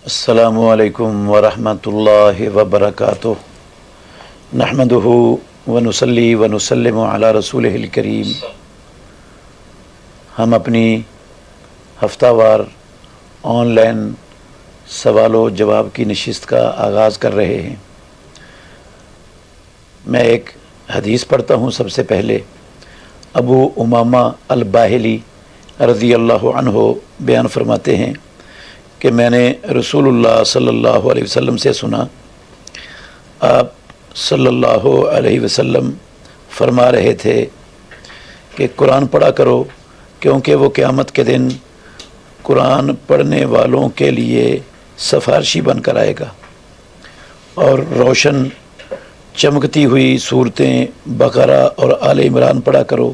السلام علیکم ورحمۃ اللہ وبرکاتہ نحمدہ ونصلی ونسلم علی رسولہ الکریم۔ ہم اپنی ہفتہ وار آن لائن سوال و جواب کی نشست کا آغاز کر رہے ہیں۔ میں ایک حدیث پڑھتا ہوں۔ سب سے پہلے ابو امامہ الباہلی رضی اللہ عنہ بیان فرماتے ہیں کہ میں نے رسول اللہ صلی اللہ علیہ وسلم سے سنا، آپ صلی اللہ علیہ وسلم فرما رہے تھے کہ قرآن پڑھا کرو، کیونکہ وہ قیامت کے دن قرآن پڑھنے والوں کے لیے سفارشی بن کر آئے گا۔ اور روشن چمکتی ہوئی صورتیں بقرہ اور آل عمران پڑھا کرو،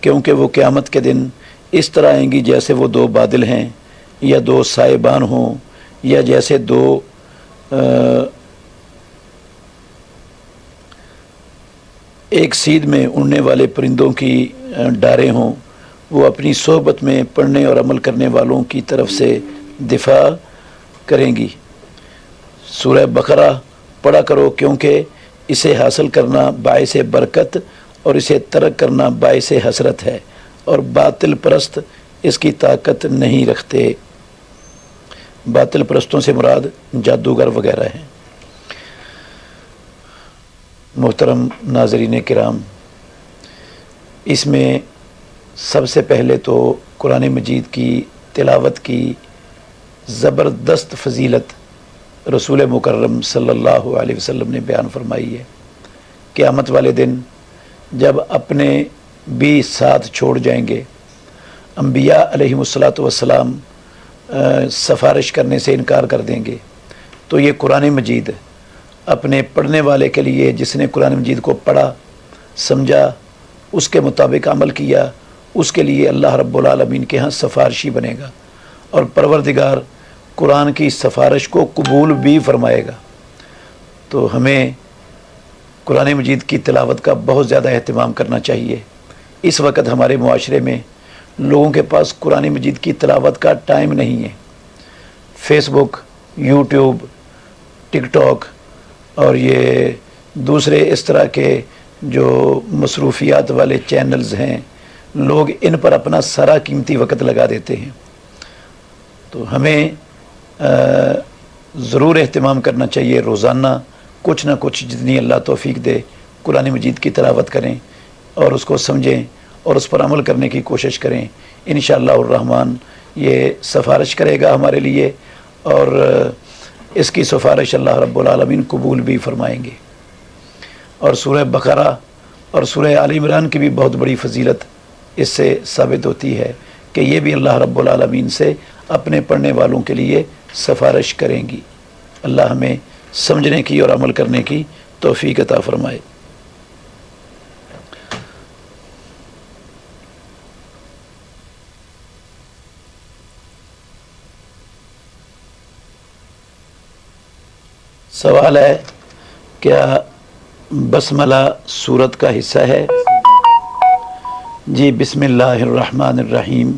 کیونکہ وہ قیامت کے دن اس طرح آئیں گی جیسے وہ دو بادل ہیں یا دو سائبان ہوں، یا جیسے دو ایک سید میں اڑنے والے پرندوں کی ڈاریں ہوں۔ وہ اپنی صحبت میں پڑھنے اور عمل کرنے والوں کی طرف سے دفاع کریں گی۔ سورہ بقرہ پڑھا کرو، کیونکہ اسے حاصل کرنا باعث برکت اور اسے ترک کرنا باعث حسرت ہے، اور باطل پرست اس کی طاقت نہیں رکھتے۔ باطل پرستوں سے مراد جادوگر وغیرہ ہیں۔ محترم ناظرین کرام، اس میں سب سے پہلے تو قرآن مجید کی تلاوت کی زبردست فضیلت رسول مکرم صلی اللہ علیہ وسلم نے بیان فرمائی ہے۔ قیامت والے دن جب اپنے بھی ساتھ چھوڑ جائیں گے، انبیاء علیہم السلام سفارش کرنے سے انکار کر دیں گے، تو یہ قرآن مجید اپنے پڑھنے والے کے لیے، جس نے قرآن مجید کو پڑھا سمجھا، اس کے مطابق عمل کیا، اس کے لیے اللہ رب العالمین کے ہاں سفارشی بنے گا، اور پروردگار قرآن کی سفارش کو قبول بھی فرمائے گا۔ تو ہمیں قرآن مجید کی تلاوت کا بہت زیادہ اہتمام کرنا چاہیے۔ اس وقت ہمارے معاشرے میں لوگوں کے پاس قرآن مجید کی تلاوت کا ٹائم نہیں ہے۔ فیس بک، یوٹیوب، ٹک ٹاک اور یہ دوسرے اس طرح کے جو مصروفیات والے چینلز ہیں، لوگ ان پر اپنا سارا قیمتی وقت لگا دیتے ہیں۔ تو ہمیں ضرور اہتمام کرنا چاہیے، روزانہ کچھ نہ کچھ جتنی اللہ توفیق دے قرآن مجید کی تلاوت کریں اور اس کو سمجھیں اور اس پر عمل کرنے کی کوشش کریں۔ انشاءاللہ الرحمن یہ سفارش کرے گا ہمارے لیے، اور اس کی سفارش اللہ رب العالمین قبول بھی فرمائیں گے۔ اور سورہ بقرہ اور سورہ آل عمران کی بھی بہت بڑی فضیلت اس سے ثابت ہوتی ہے کہ یہ بھی اللہ رب العالمین سے اپنے پڑھنے والوں کے لیے سفارش کریں گی۔ اللہ ہمیں سمجھنے کی اور عمل کرنے کی توفیق عطا فرمائے۔ سوال ہے، کیا بسملہ سورت کا حصہ ہے؟ جی، بسم اللہ الرحمن الرحیم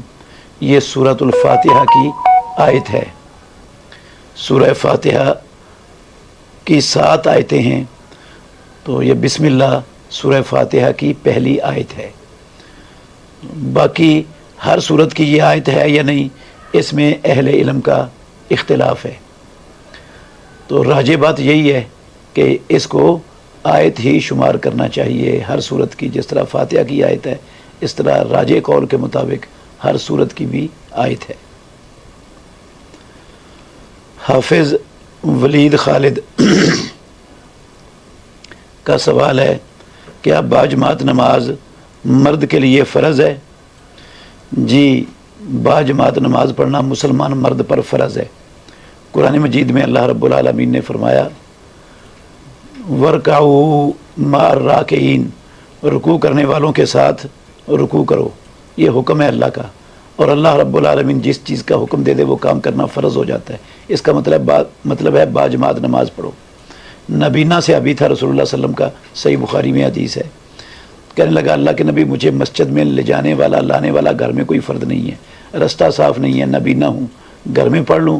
یہ سورۃ الفاتحہ کی آیت ہے۔ سورہ فاتحہ کی 7 آیتیں ہیں، تو یہ بسم اللہ سورہ فاتحہ کی پہلی آیت ہے۔ باقی ہر سورت کی یہ آیت ہے یا نہیں، اس میں اہل علم کا اختلاف ہے۔ تو راجح بات یہی ہے کہ اس کو آیت ہی شمار کرنا چاہیے ہر سورت کی۔ جس طرح فاتحہ کی آیت ہے، اس طرح راجح قول کے مطابق ہر سورت کی بھی آیت ہے۔ حافظ ولید خالد کا سوال ہے، کیا باجماعت نماز مرد کے لیے فرض ہے؟ جی، باجماعت نماز پڑھنا مسلمان مرد پر فرض ہے۔ قرآن مجید میں اللہ رب العالمین نے فرمایا، وَارْكَعُوا مَعَ الرَّاكِعِينَ، رکوع کرنے والوں کے ساتھ رکوع کرو۔ یہ حکم ہے اللہ کا، اور اللہ رب العالمین جس چیز کا حکم دے دے وہ کام کرنا فرض ہو جاتا ہے۔ اس کا مطلب ہے باجماعت نماز پڑھو۔ نبینا سے ابھی تھا رسول اللہ صلی اللہ علیہ وسلم کا، صحیح بخاری میں حدیث ہے، کہنے لگا اللہ کے نبی مجھے مسجد میں لے جانے والا لانے والا گھر میں کوئی فرد نہیں ہے، رستہ صاف نہیں ہے، نبینا ہوں، گھر میں پڑھ لوں؟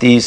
30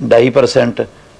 2.5%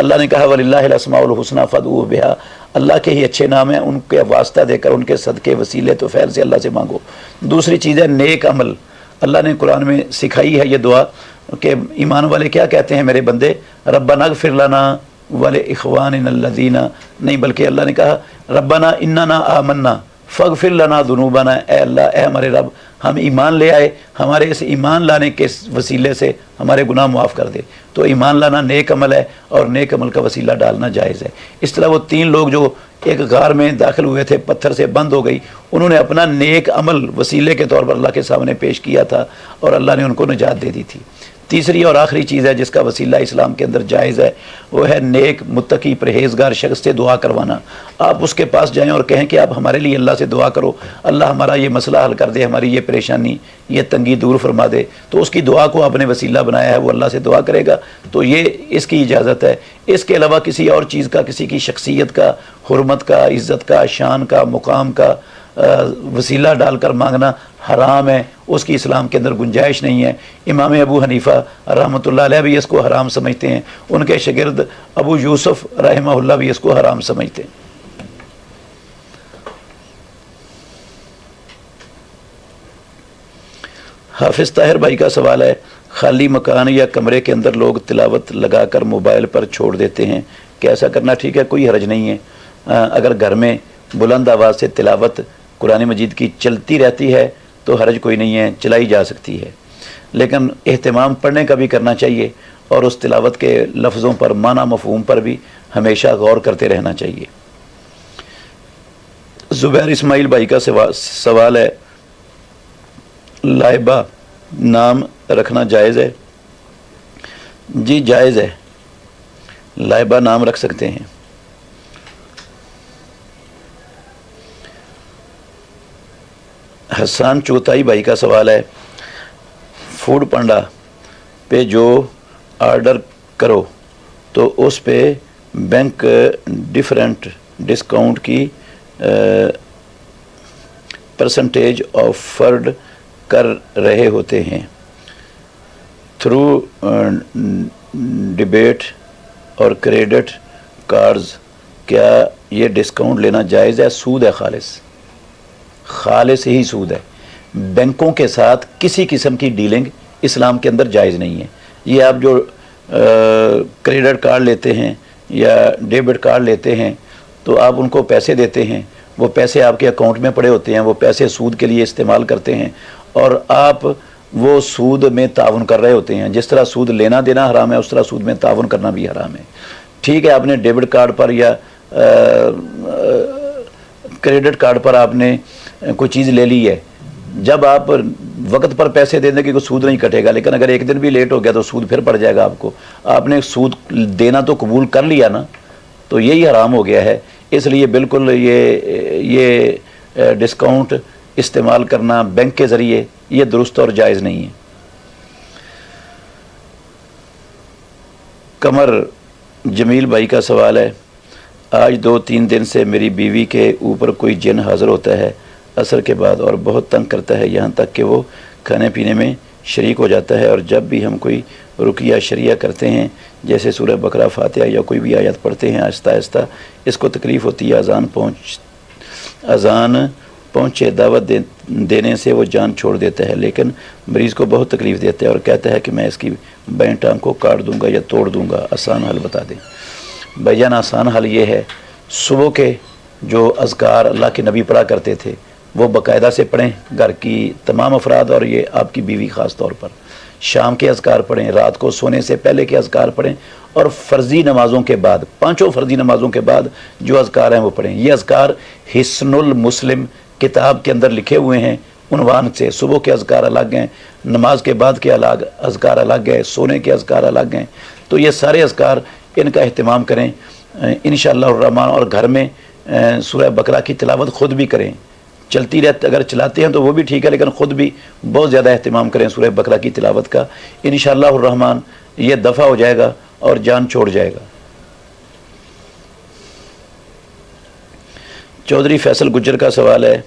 اللہ نے کہا وَلِلَّهِ الْأَسْمَاءُ الْحُسْنَى فَادْعُوهُ بِهَا، اللہ کے ہی اچھے نام ہیں، ان کے واسطہ دے کر ان کے صدقے وسیلے تو فیل سے اللہ سے مانگو۔ دوسری چیز ہے نیک عمل، اللہ نے قرآن میں سکھائی ہے یہ دعا کہ ایمان والے کیا کہتے ہیں میرے بندے، ربنا اغفر لنا وَلِإِخْوَانِنَا الَّذِينَ، نہیں بلکہ اللہ نے کہا ربنا اننا آمنا فاغفر لنا ذنوبنا، اے اللہ اے ہمارے رب ہم ایمان لے آئے، ہمارے اس ایمان لانے کے وسیلے سے ہمارے گناہ معاف کر دے۔ تو ایمان لانا نیک عمل ہے اور نیک عمل کا وسیلہ ڈالنا جائز ہے۔ اس طرح وہ تین لوگ جو ایک غار میں داخل ہوئے تھے، پتھر سے بند ہو گئی، انہوں نے اپنا نیک عمل وسیلے کے طور پر اللہ کے سامنے پیش کیا تھا اور اللہ نے ان کو نجات دے دی تھی۔ تیسری اور آخری چیز ہے جس کا وسیلہ اسلام کے اندر جائز ہے، وہ ہے نیک متقی پرہیزگار شخص سے دعا کروانا۔ آپ اس کے پاس جائیں اور کہیں کہ آپ ہمارے لیے اللہ سے دعا کرو، اللہ ہمارا یہ مسئلہ حل کر دے، ہماری یہ پریشانی یہ تنگی دور فرما دے، تو اس کی دعا کو آپ نے وسیلہ بنایا ہے، وہ اللہ سے دعا کرے گا، تو یہ اس کی اجازت ہے۔ اس کے علاوہ کسی اور چیز کا، کسی کی شخصیت کا، حرمت کا، عزت کا، شان کا، مقام کا وسیلہ ڈال کر مانگنا حرام ہے، اس کی اسلام کے اندر گنجائش نہیں ہے۔ امام ابو حنیفہ رحمۃ اللہ علیہ بھی اس کو حرام سمجھتے ہیں، ان کے شاگرد ابو یوسف رحمہ اللہ بھی اس کو حرام سمجھتے ہیں۔ حافظ طاہر بھائی کا سوال ہے، خالی مکان یا کمرے کے اندر لوگ تلاوت لگا کر موبائل پر چھوڑ دیتے ہیں، کہ ایسا کرنا ٹھیک ہے؟ کوئی حرج نہیں ہے، اگر گھر میں بلند آواز سے تلاوت قرآن مجید کی چلتی رہتی ہے تو حرج کوئی نہیں ہے، چلائی جا سکتی ہے، لیکن اہتمام پڑھنے کا بھی کرنا چاہیے اور اس تلاوت کے لفظوں پر، معنی مفہوم پر بھی ہمیشہ غور کرتے رہنا چاہیے۔ زبیر اسماعیل بھائی کا سوال ہے، لائبہ نام رکھنا جائز ہے؟ جی جائز ہے، لائبہ نام رکھ سکتے ہیں۔ حسان چوتائی بھائی کا سوال ہے، فوڈ پانڈا پہ جو آرڈر کرو تو اس پہ بینک ڈفرینٹ ڈسکاؤنٹ کی پرسنٹیج آفرڈ کر رہے ہوتے ہیں، تھرو ڈیبٹ اور کریڈٹ کارڈز، کیا یہ ڈسکاؤنٹ لینا جائز ہے؟ سود ہے، خالص ہی سود ہے۔ بینکوں کے ساتھ کسی قسم کی ڈیلنگ اسلام کے اندر جائز نہیں ہے۔ یہ آپ جو کریڈٹ کارڈ لیتے ہیں یا ڈیبٹ کارڈ لیتے ہیں تو آپ ان کو پیسے دیتے ہیں، وہ پیسے آپ کے اکاؤنٹ میں پڑے ہوتے ہیں، وہ پیسے سود کے لیے استعمال کرتے ہیں اور آپ وہ سود میں تعاون کر رہے ہوتے ہیں۔ جس طرح سود لینا دینا حرام ہے، اس طرح سود میں تعاون کرنا بھی حرام ہے۔ ٹھیک ہے، آپ نے ڈیبٹ کارڈ پر یا کریڈٹ کارڈ پر آپ نے کوئی چیز لے لی ہے، جب آپ وقت پر پیسے دیں گے کہ کوئی سود نہیں کٹے گا، لیکن اگر ایک دن بھی لیٹ ہو گیا تو سود پھر پڑ جائے گا آپ کو۔ آپ نے سود دینا تو قبول کر لیا نا، تو یہی حرام ہو گیا ہے۔ اس لیے بالکل یہ ڈسکاؤنٹ استعمال کرنا بینک کے ذریعے یہ درست اور جائز نہیں ہے۔ قمر جمیل بھائی کا سوال ہے، آج 2-3 دن سے میری بیوی کے اوپر کوئی جن حاضر ہوتا ہے عصر کے بعد اور بہت تنگ کرتا ہے، یہاں تک کہ وہ کھانے پینے میں شریک ہو جاتا ہے، اور جب بھی ہم کوئی رقیہ شریعہ کرتے ہیں جیسے سورہ بقرہ، فاتحہ یا کوئی بھی آیت پڑھتے ہیں، آہستہ آہستہ اس کو تکلیف ہوتی ہے، اذان پہنچے دعوت دینے سے وہ جان چھوڑ دیتا ہے، لیکن مریض کو بہت تکلیف دیتا ہے اور کہتا ہے کہ میں اس کی بائیں ٹانگ کو کاٹ دوں گا یا توڑ دوں گا، آسان حل بتا دیں۔ بھائی جان، آسان حل یہ ہے، صبح کے جو اذکار اللہ کے نبی پڑھا کرتے تھے وہ باقاعدہ سے پڑھیں، گھر کی تمام افراد اور یہ آپ کی بیوی خاص طور پر۔ شام کے اذکار پڑھیں، رات کو سونے سے پہلے کے اذکار پڑھیں، اور فرضی نمازوں کے بعد، 5 فرضی نمازوں کے بعد جو اذکار ہیں وہ پڑھیں۔ یہ اذکار حصن المسلم کتاب کے اندر لکھے ہوئے ہیں عنوان سے۔ صبح کے اذکار الگ ہیں، نماز کے بعد کے الگ اذکار الگ ہیں، سونے کے اذکار الگ ہیں۔ تو یہ سارے اذکار ان کا اہتمام کریں انشاءاللہ الرحمن، اور گھر میں سورہ بقرہ کی تلاوت خود بھی کریں، چلتی رہتے، اگر چلاتے ہیں تو وہ بھی ٹھیک ہے، لیکن خود بھی بہت زیادہ اہتمام کریں سورہ بقرہ کی تلاوت کا، انشاءاللہ الرحمن یہ دفع ہو جائے گا اور جان چھوڑ جائے گا۔ چودھری فیصل گجر کا سوال ہے،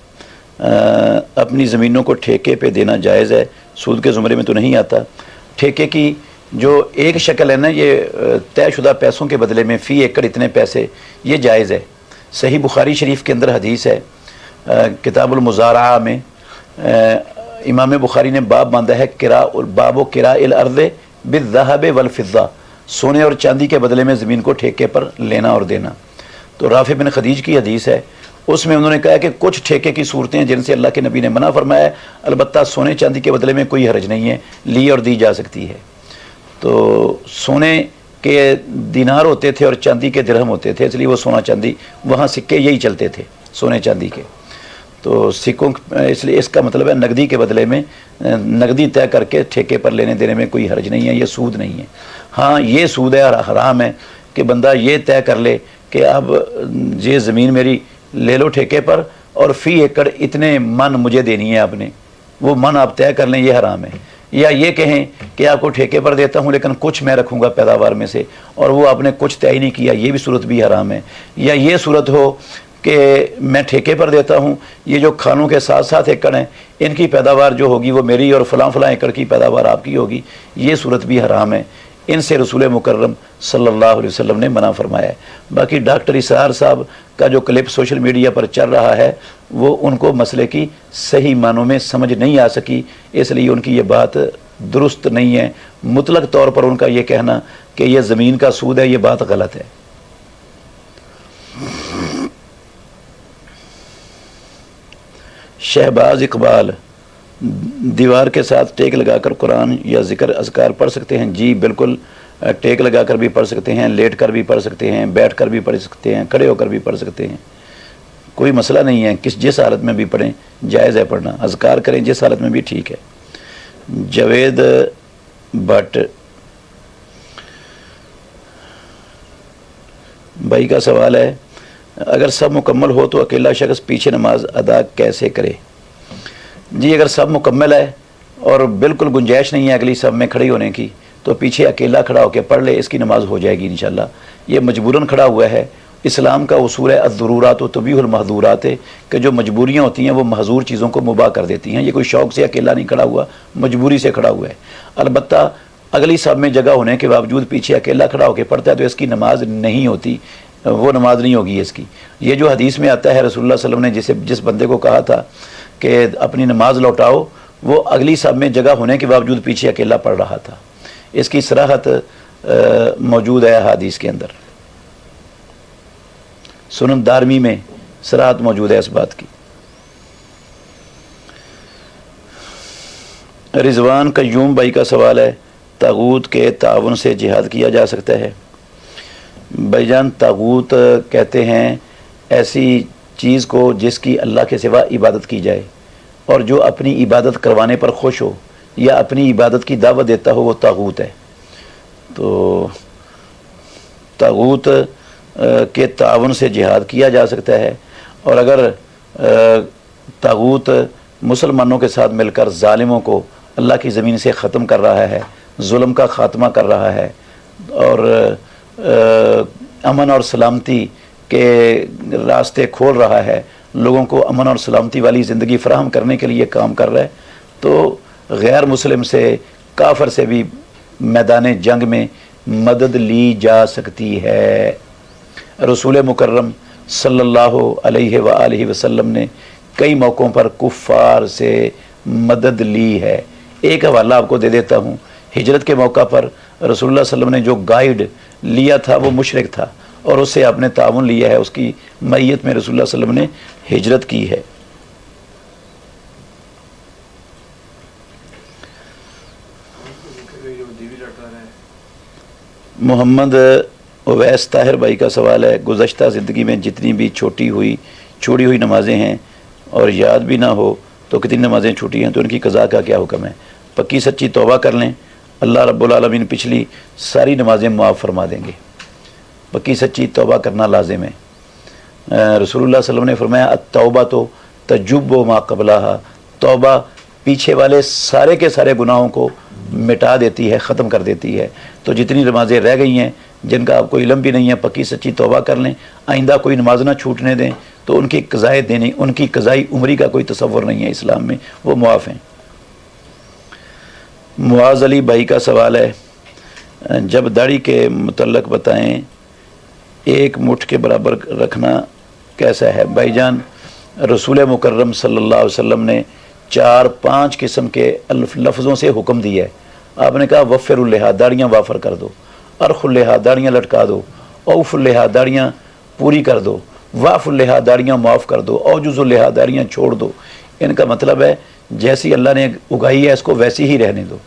اپنی زمینوں کو ٹھیکے پہ دینا جائز ہے؟ سود کے زمرے میں تو نہیں آتا۔ ٹھیکے کی جو ایک شکل ہے نا یہ طے شدہ پیسوں کے بدلے میں فی ایکڑ اتنے پیسے، یہ جائز ہے۔ صحیح بخاری شریف کے اندر حدیث ہے، کتاب المزارعہ میں امام بخاری نے باب باندھا ہے باب و قراء الارض بالذهب والفضہ، سونے اور چاندی کے بدلے میں زمین کو ٹھیکے پر لینا اور دینا۔ تو رافع بن خدیج کی حدیث ہے، اس میں انہوں نے کہا کہ کچھ ٹھیکے کی صورتیں ہیں جن سے اللہ کے نبی نے منع فرمایا ہے، البتہ سونے چاندی کے بدلے میں کوئی حرج نہیں ہے، لی اور دی جا سکتی ہے۔ تو سونے کے دینار ہوتے تھے اور چاندی کے درہم ہوتے تھے، اس لیے وہ سونا چاندی، وہاں سکے یہی چلتے تھے سونے چاندی کے۔ تو سکوں اس لیے اس کا مطلب ہے نقدی کے بدلے میں نقدی طے کر کے ٹھیکے پر لینے دینے میں کوئی حرج نہیں ہے، یہ سود نہیں ہے۔ ہاں یہ سود ہے اور حرام ہے کہ بندہ یہ طے کر لے کہ اب یہ زمین میری لے لو ٹھیکے پر اور فی ایکڑ اتنے من مجھے دینی ہے آپ نے، وہ من آپ طے کر لیں، یہ حرام ہے۔ یا یہ کہیں کہ آپ کو ٹھیکے پر دیتا ہوں لیکن کچھ میں رکھوں گا پیداوار میں سے، اور وہ آپ نے کچھ طے نہیں کیا، یہ بھی صورت بھی حرام ہے۔ یا یہ صورت ہو کہ میں ٹھیکے پر دیتا ہوں، یہ جو کھانوں کے ساتھ ساتھ ایکڑ ہیں ان کی پیداوار جو ہوگی وہ میری اور فلاں فلاں ایکڑ کی پیداوار آپ کی ہوگی، یہ صورت بھی حرام ہے۔ ان سے رسول مکرم صلی اللہ علیہ وسلم نے منع فرمایا ہے۔ باقی ڈاکٹر اسرار صاحب کا جو کلپ سوشل میڈیا پر چل رہا ہے وہ ان کو مسئلے کی صحیح معنوں میں سمجھ نہیں آ سکی، اس لیے ان کی یہ بات درست نہیں ہے۔ مطلق طور پر ان کا یہ کہنا کہ یہ زمین کا سود ہے، یہ بات غلط ہے۔ شہباز اقبال، دیوار کے ساتھ ٹیک لگا کر قرآن یا ذکر اذکار پڑھ سکتے ہیں؟ جی بالکل، ٹیک لگا کر بھی پڑھ سکتے ہیں، لیٹ کر بھی پڑھ سکتے ہیں، بیٹھ کر بھی پڑھ سکتے ہیں، کھڑے ہو کر بھی پڑھ سکتے ہیں، کوئی مسئلہ نہیں ہے، جس حالت میں بھی پڑھیں جائز ہے پڑھنا، اذکار کریں جس حالت میں بھی ٹھیک ہے۔ جاوید بٹ بھائی کا سوال ہے، اگر سب مکمل ہو تو اکیلا شخص پیچھے نماز ادا کیسے کرے؟ جی اگر سب مکمل ہے اور بالکل گنجائش نہیں ہے اگلی سب میں کھڑی ہونے کی تو پیچھے اکیلا کھڑا ہو کے پڑھ لے، اس کی نماز ہو جائے گی انشاءاللہ۔ یہ مجبوراً کھڑا ہوا ہے، اسلام کا اصول ہے الضرورات تبیح المحظورات، کہ جو مجبوریاں ہوتی ہیں وہ محظور چیزوں کو مباح کر دیتی ہیں۔ یہ کوئی شوق سے اکیلا نہیں کھڑا ہوا، مجبوری سے کھڑا ہوا ہے۔ البتہ اگلی سب میں جگہ ہونے کے باوجود پیچھے اکیلا کھڑا ہو کے پڑھتا ہے تو اس کی نماز نہیں ہوتی، وہ نماز نہیں ہوگی اس کی۔ یہ جو حدیث میں آتا ہے رسول اللہ صلی اللہ علیہ وسلم نے جس بندے کو کہا تھا کہ اپنی نماز لوٹاؤ، وہ اگلی سب میں جگہ ہونے کے باوجود پیچھے اکیلا پڑھ رہا تھا۔ اس کی صراحت موجود ہے حدیث کے اندر، سنن دارمی میں صراحت موجود ہے اس بات کی۔ رضوان قیوم بھائی کا سوال ہے، طاغوت کے تعاون سے جہاد کیا جا سکتا ہے؟ بھائی جان طاغوت کہتے ہیں ایسی چیز کو جس کی اللہ کے سوا عبادت کی جائے اور جو اپنی عبادت کروانے پر خوش ہو یا اپنی عبادت کی دعوت دیتا ہو، وہ طاغوت ہے۔ تو طاغوت کے تعاون سے جہاد کیا جا سکتا ہے، اور اگر طاغوت مسلمانوں کے ساتھ مل کر ظالموں کو اللہ کی زمین سے ختم کر رہا ہے، ظلم کا خاتمہ کر رہا ہے اور امن اور سلامتی کے راستے کھول رہا ہے، لوگوں کو امن اور سلامتی والی زندگی فراہم کرنے کے لیے کام کر رہا ہے، تو غیر مسلم سے، کافر سے بھی میدان جنگ میں مدد لی جا سکتی ہے۔ رسول مکرم صلی اللہ علیہ وآلہ وسلم نے کئی موقعوں پر کفار سے مدد لی ہے۔ ایک حوالہ آپ کو دے دیتا ہوں، ہجرت کے موقع پر رسول اللہ صلی اللہ علیہ وسلم نے جو گائیڈ لیا تھا وہ مشرک تھا، اور اس سے آپ نے تعاون لیا ہے، اس کی معیت میں رسول اللہ صلی اللہ علیہ وسلم نے ہجرت کی ہے۔ محمد اویس طاہر بھائی کا سوال ہے، گزشتہ زندگی میں جتنی بھی چھوڑی ہوئی نمازیں ہیں اور یاد بھی نہ ہو تو کتنی نمازیں چھوٹی ہیں تو ان کی قضا کا کیا حکم ہے؟ پکی سچی توبہ کر لیں، اللہ رب العالمین پچھلی ساری نمازیں معاف فرما دیں گے۔ پکی سچی توبہ کرنا لازم ہے۔ رسول اللہ صلی اللہ علیہ وسلم نے فرمایا التوبہ تو تجب ما قبلہا، توبہ پیچھے والے سارے کے سارے گناہوں کو مٹا دیتی ہے، ختم کر دیتی ہے۔ تو جتنی نمازیں رہ گئی ہیں جن کا آپ کو علم بھی نہیں ہے، پکی سچی توبہ کر لیں، آئندہ کوئی نماز نہ چھوٹنے دیں، تو ان کی قضائے دینی، ان کی قضائی عمری کا کوئی تصور نہیں ہے اسلام میں، وہ معاف ہیں۔ معاذ علی بھائی کا سوال ہے، جب داڑھی کے متعلق بتائیں، ایک مٹھ کے برابر رکھنا کیسا ہے؟ بھائی جان، رسول مکرم صلی اللہ علیہ وسلم نے 4-5 قسم کے لفظوں سے حکم دیا ہے۔ آپ نے کہا وفر اللحا، داڑیاں وافر کر دو، ارخ اللحا، داڑیاں لٹکا دو، اوف اللحا، داڑیاں پوری کر دو، واف اللحا، داڑیاں معاف کر دو، اوجز اللحا، داڑیاں چھوڑ دو۔ ان کا مطلب ہے جیسی اللہ نے اگائی ہے اس کو ویسی ہی رہنے دو۔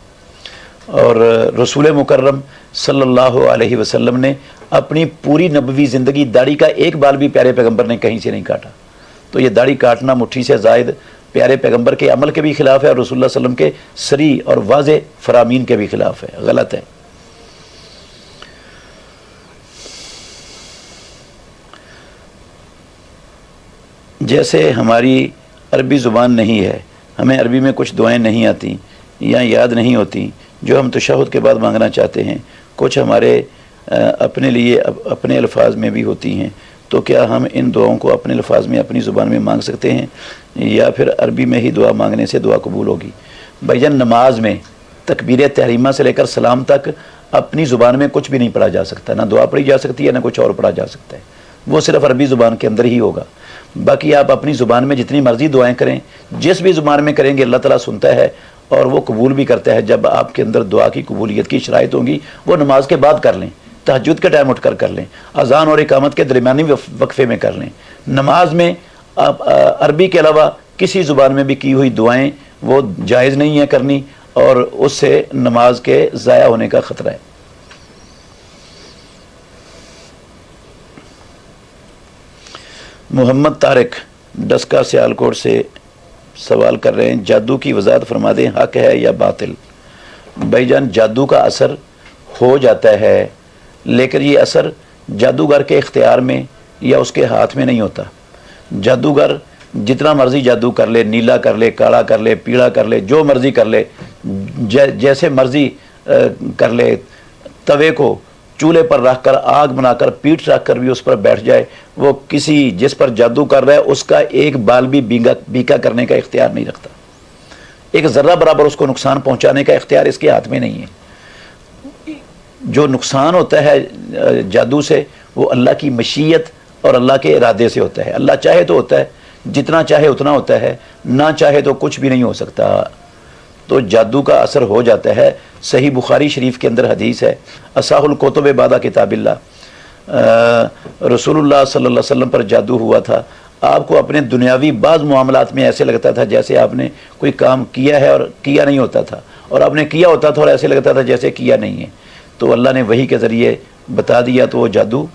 اور رسول مکرم صلی اللہ علیہ وسلم نے اپنی پوری نبوی زندگی داڑھی کا ایک بال بھی پیارے پیغمبر نے کہیں سے نہیں کاٹا۔ تو یہ داڑھی کاٹنا مٹھی سے زائد پیارے پیغمبر کے عمل کے بھی خلاف ہے، اور رسول اللہ صلی اللہ علیہ وسلم کے صریح اور واضح فرامین کے بھی خلاف ہے، غلط ہے۔ جیسے ہماری عربی زبان نہیں ہے، ہمیں عربی میں کچھ دعائیں نہیں آتی یا یاد نہیں ہوتی جو ہم تشہد کے بعد مانگنا چاہتے ہیں، کچھ ہمارے اپنے لیے اپنے الفاظ میں بھی ہوتی ہیں، تو کیا ہم ان دعاؤں کو اپنے الفاظ میں اپنی زبان میں مانگ سکتے ہیں یا پھر عربی میں ہی دعا مانگنے سے دعا قبول ہوگی؟ بھائی جان، نماز میں تکبیر تحریمہ سے لے کر سلام تک اپنی زبان میں کچھ بھی نہیں پڑھا جا سکتا، نہ دعا پڑھی جا سکتی ہے نہ کچھ اور پڑھا جا سکتا ہے، وہ صرف عربی زبان کے اندر ہی ہوگا۔ باقی آپ اپنی زبان میں جتنی مرضی دعائیں کریں، جس بھی زبان میں کریں گے اللہ تعالیٰ سنتا ہے اور وہ قبول بھی کرتا ہے۔ جب آپ کے اندر دعا کی قبولیت کی شرائط ہوں گی وہ نماز کے بعد کر لیں، تہجد کے ٹائم اٹھ کر لیں، اذان اور اقامت کے درمیانی وقفے میں کر لیں۔ نماز میں آپ عربی کے علاوہ کسی زبان میں بھی کی ہوئی دعائیں وہ جائز نہیں ہے کرنی، اور اس سے نماز کے ضائع ہونے کا خطرہ ہے۔ محمد طارق ڈسکا سیالکوٹ سے سوال کر رہے ہیں، جادو کی وضاحت فرما دیں، حق ہے یا باطل؟ بھائی جان، جادو کا اثر ہو جاتا ہے، لیکن یہ اثر جادوگر کے اختیار میں یا اس کے ہاتھ میں نہیں ہوتا۔ جادوگر جتنا مرضی جادو کر لے، نیلا کر لے، کالا کر لے، پیلا کر لے، جو مرضی کر لے، جیسے مرضی کر لے، توے کو چولہے پر رکھ کر آگ بنا کر پیٹ رکھ کر بھی اس پر بیٹھ جائے، وہ کسی جس پر جادو کر رہا ہے اس کا ایک بال بھی بیکا کرنے کا اختیار نہیں رکھتا، ایک ذرہ برابر اس کو نقصان پہنچانے کا اختیار اس کے ہاتھ میں نہیں ہے۔ جو نقصان ہوتا ہے جادو سے وہ اللہ کی مشیت اور اللہ کے ارادے سے ہوتا ہے۔ اللہ چاہے تو ہوتا ہے، جتنا چاہے اتنا ہوتا ہے، نہ چاہے تو کچھ بھی نہیں ہو سکتا۔ تو جادو کا اثر ہو جاتا ہے۔ صحیح بخاری شریف کے اندر حدیث ہے، اصح الکتب بعد کتاب اللہ، رسول اللہ صلی اللہ علیہ وسلم پر جادو ہوا تھا۔ آپ کو اپنے دنیاوی بعض معاملات میں ایسے لگتا تھا جیسے آپ نے کوئی کام کیا ہے اور کیا نہیں ہوتا تھا، اور آپ نے کیا ہوتا تھا اور ایسے لگتا تھا جیسے کیا نہیں ہے۔ تو اللہ نے وحی کے ذریعے بتا دیا تو وہ جادو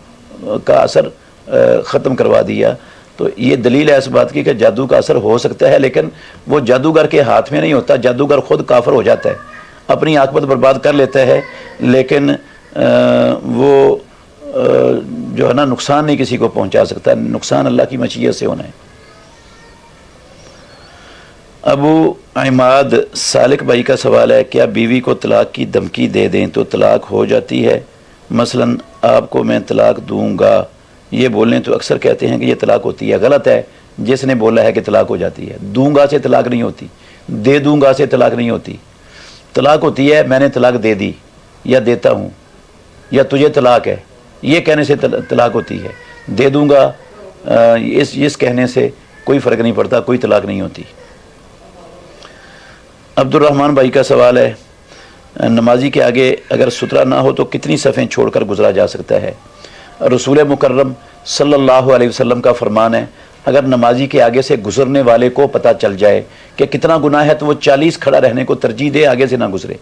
کا اثر ختم کروا دیا۔ تو یہ دلیل ہے اس بات کی کہ جادو کا اثر ہو سکتا ہے، لیکن وہ جادوگر کے ہاتھ میں نہیں ہوتا۔ جادوگر خود کافر ہو جاتا ہے، اپنی عاقبت برباد کر لیتا ہے، لیکن وہ جو ہے نا نقصان نہیں کسی کو پہنچا سکتا، نقصان اللہ کی مشیت سے ہونا ہے۔ ابو عماد سالک بھائی کا سوال ہے، کیا بیوی کو طلاق کی دھمکی دے دیں تو طلاق ہو جاتی ہے؟ مثلا آپ کو میں طلاق دوں گا یہ بولیں تو اکثر کہتے ہیں کہ یہ طلاق ہوتی ہے۔ غلط ہے، جس نے بولا ہے کہ طلاق ہو جاتی ہے، دوں گا سے طلاق نہیں ہوتی، دے دوں گا سے طلاق نہیں ہوتی۔ طلاق ہوتی ہے میں نے طلاق دے دی یا دیتا ہوں یا تجھے طلاق ہے، یہ کہنے سے طلاق ہوتی ہے۔ دے دوں گا اس کہنے سے کوئی فرق نہیں پڑتا، کوئی طلاق نہیں ہوتی۔ عبد الرحمن بھائی کا سوال ہے، نمازی کے آگے اگر سترہ نہ ہو تو کتنی صفیں چھوڑ کر گزرا جا سکتا ہے؟ رسول مکرم صلی اللہ علیہ وسلم کا فرمان ہے، اگر نمازی کے آگے سے گزرنے والے کو پتہ چل جائے کہ کتنا گناہ ہے تو وہ 40 کھڑا رہنے کو ترجیح دے، آگے سے نہ گزرے۔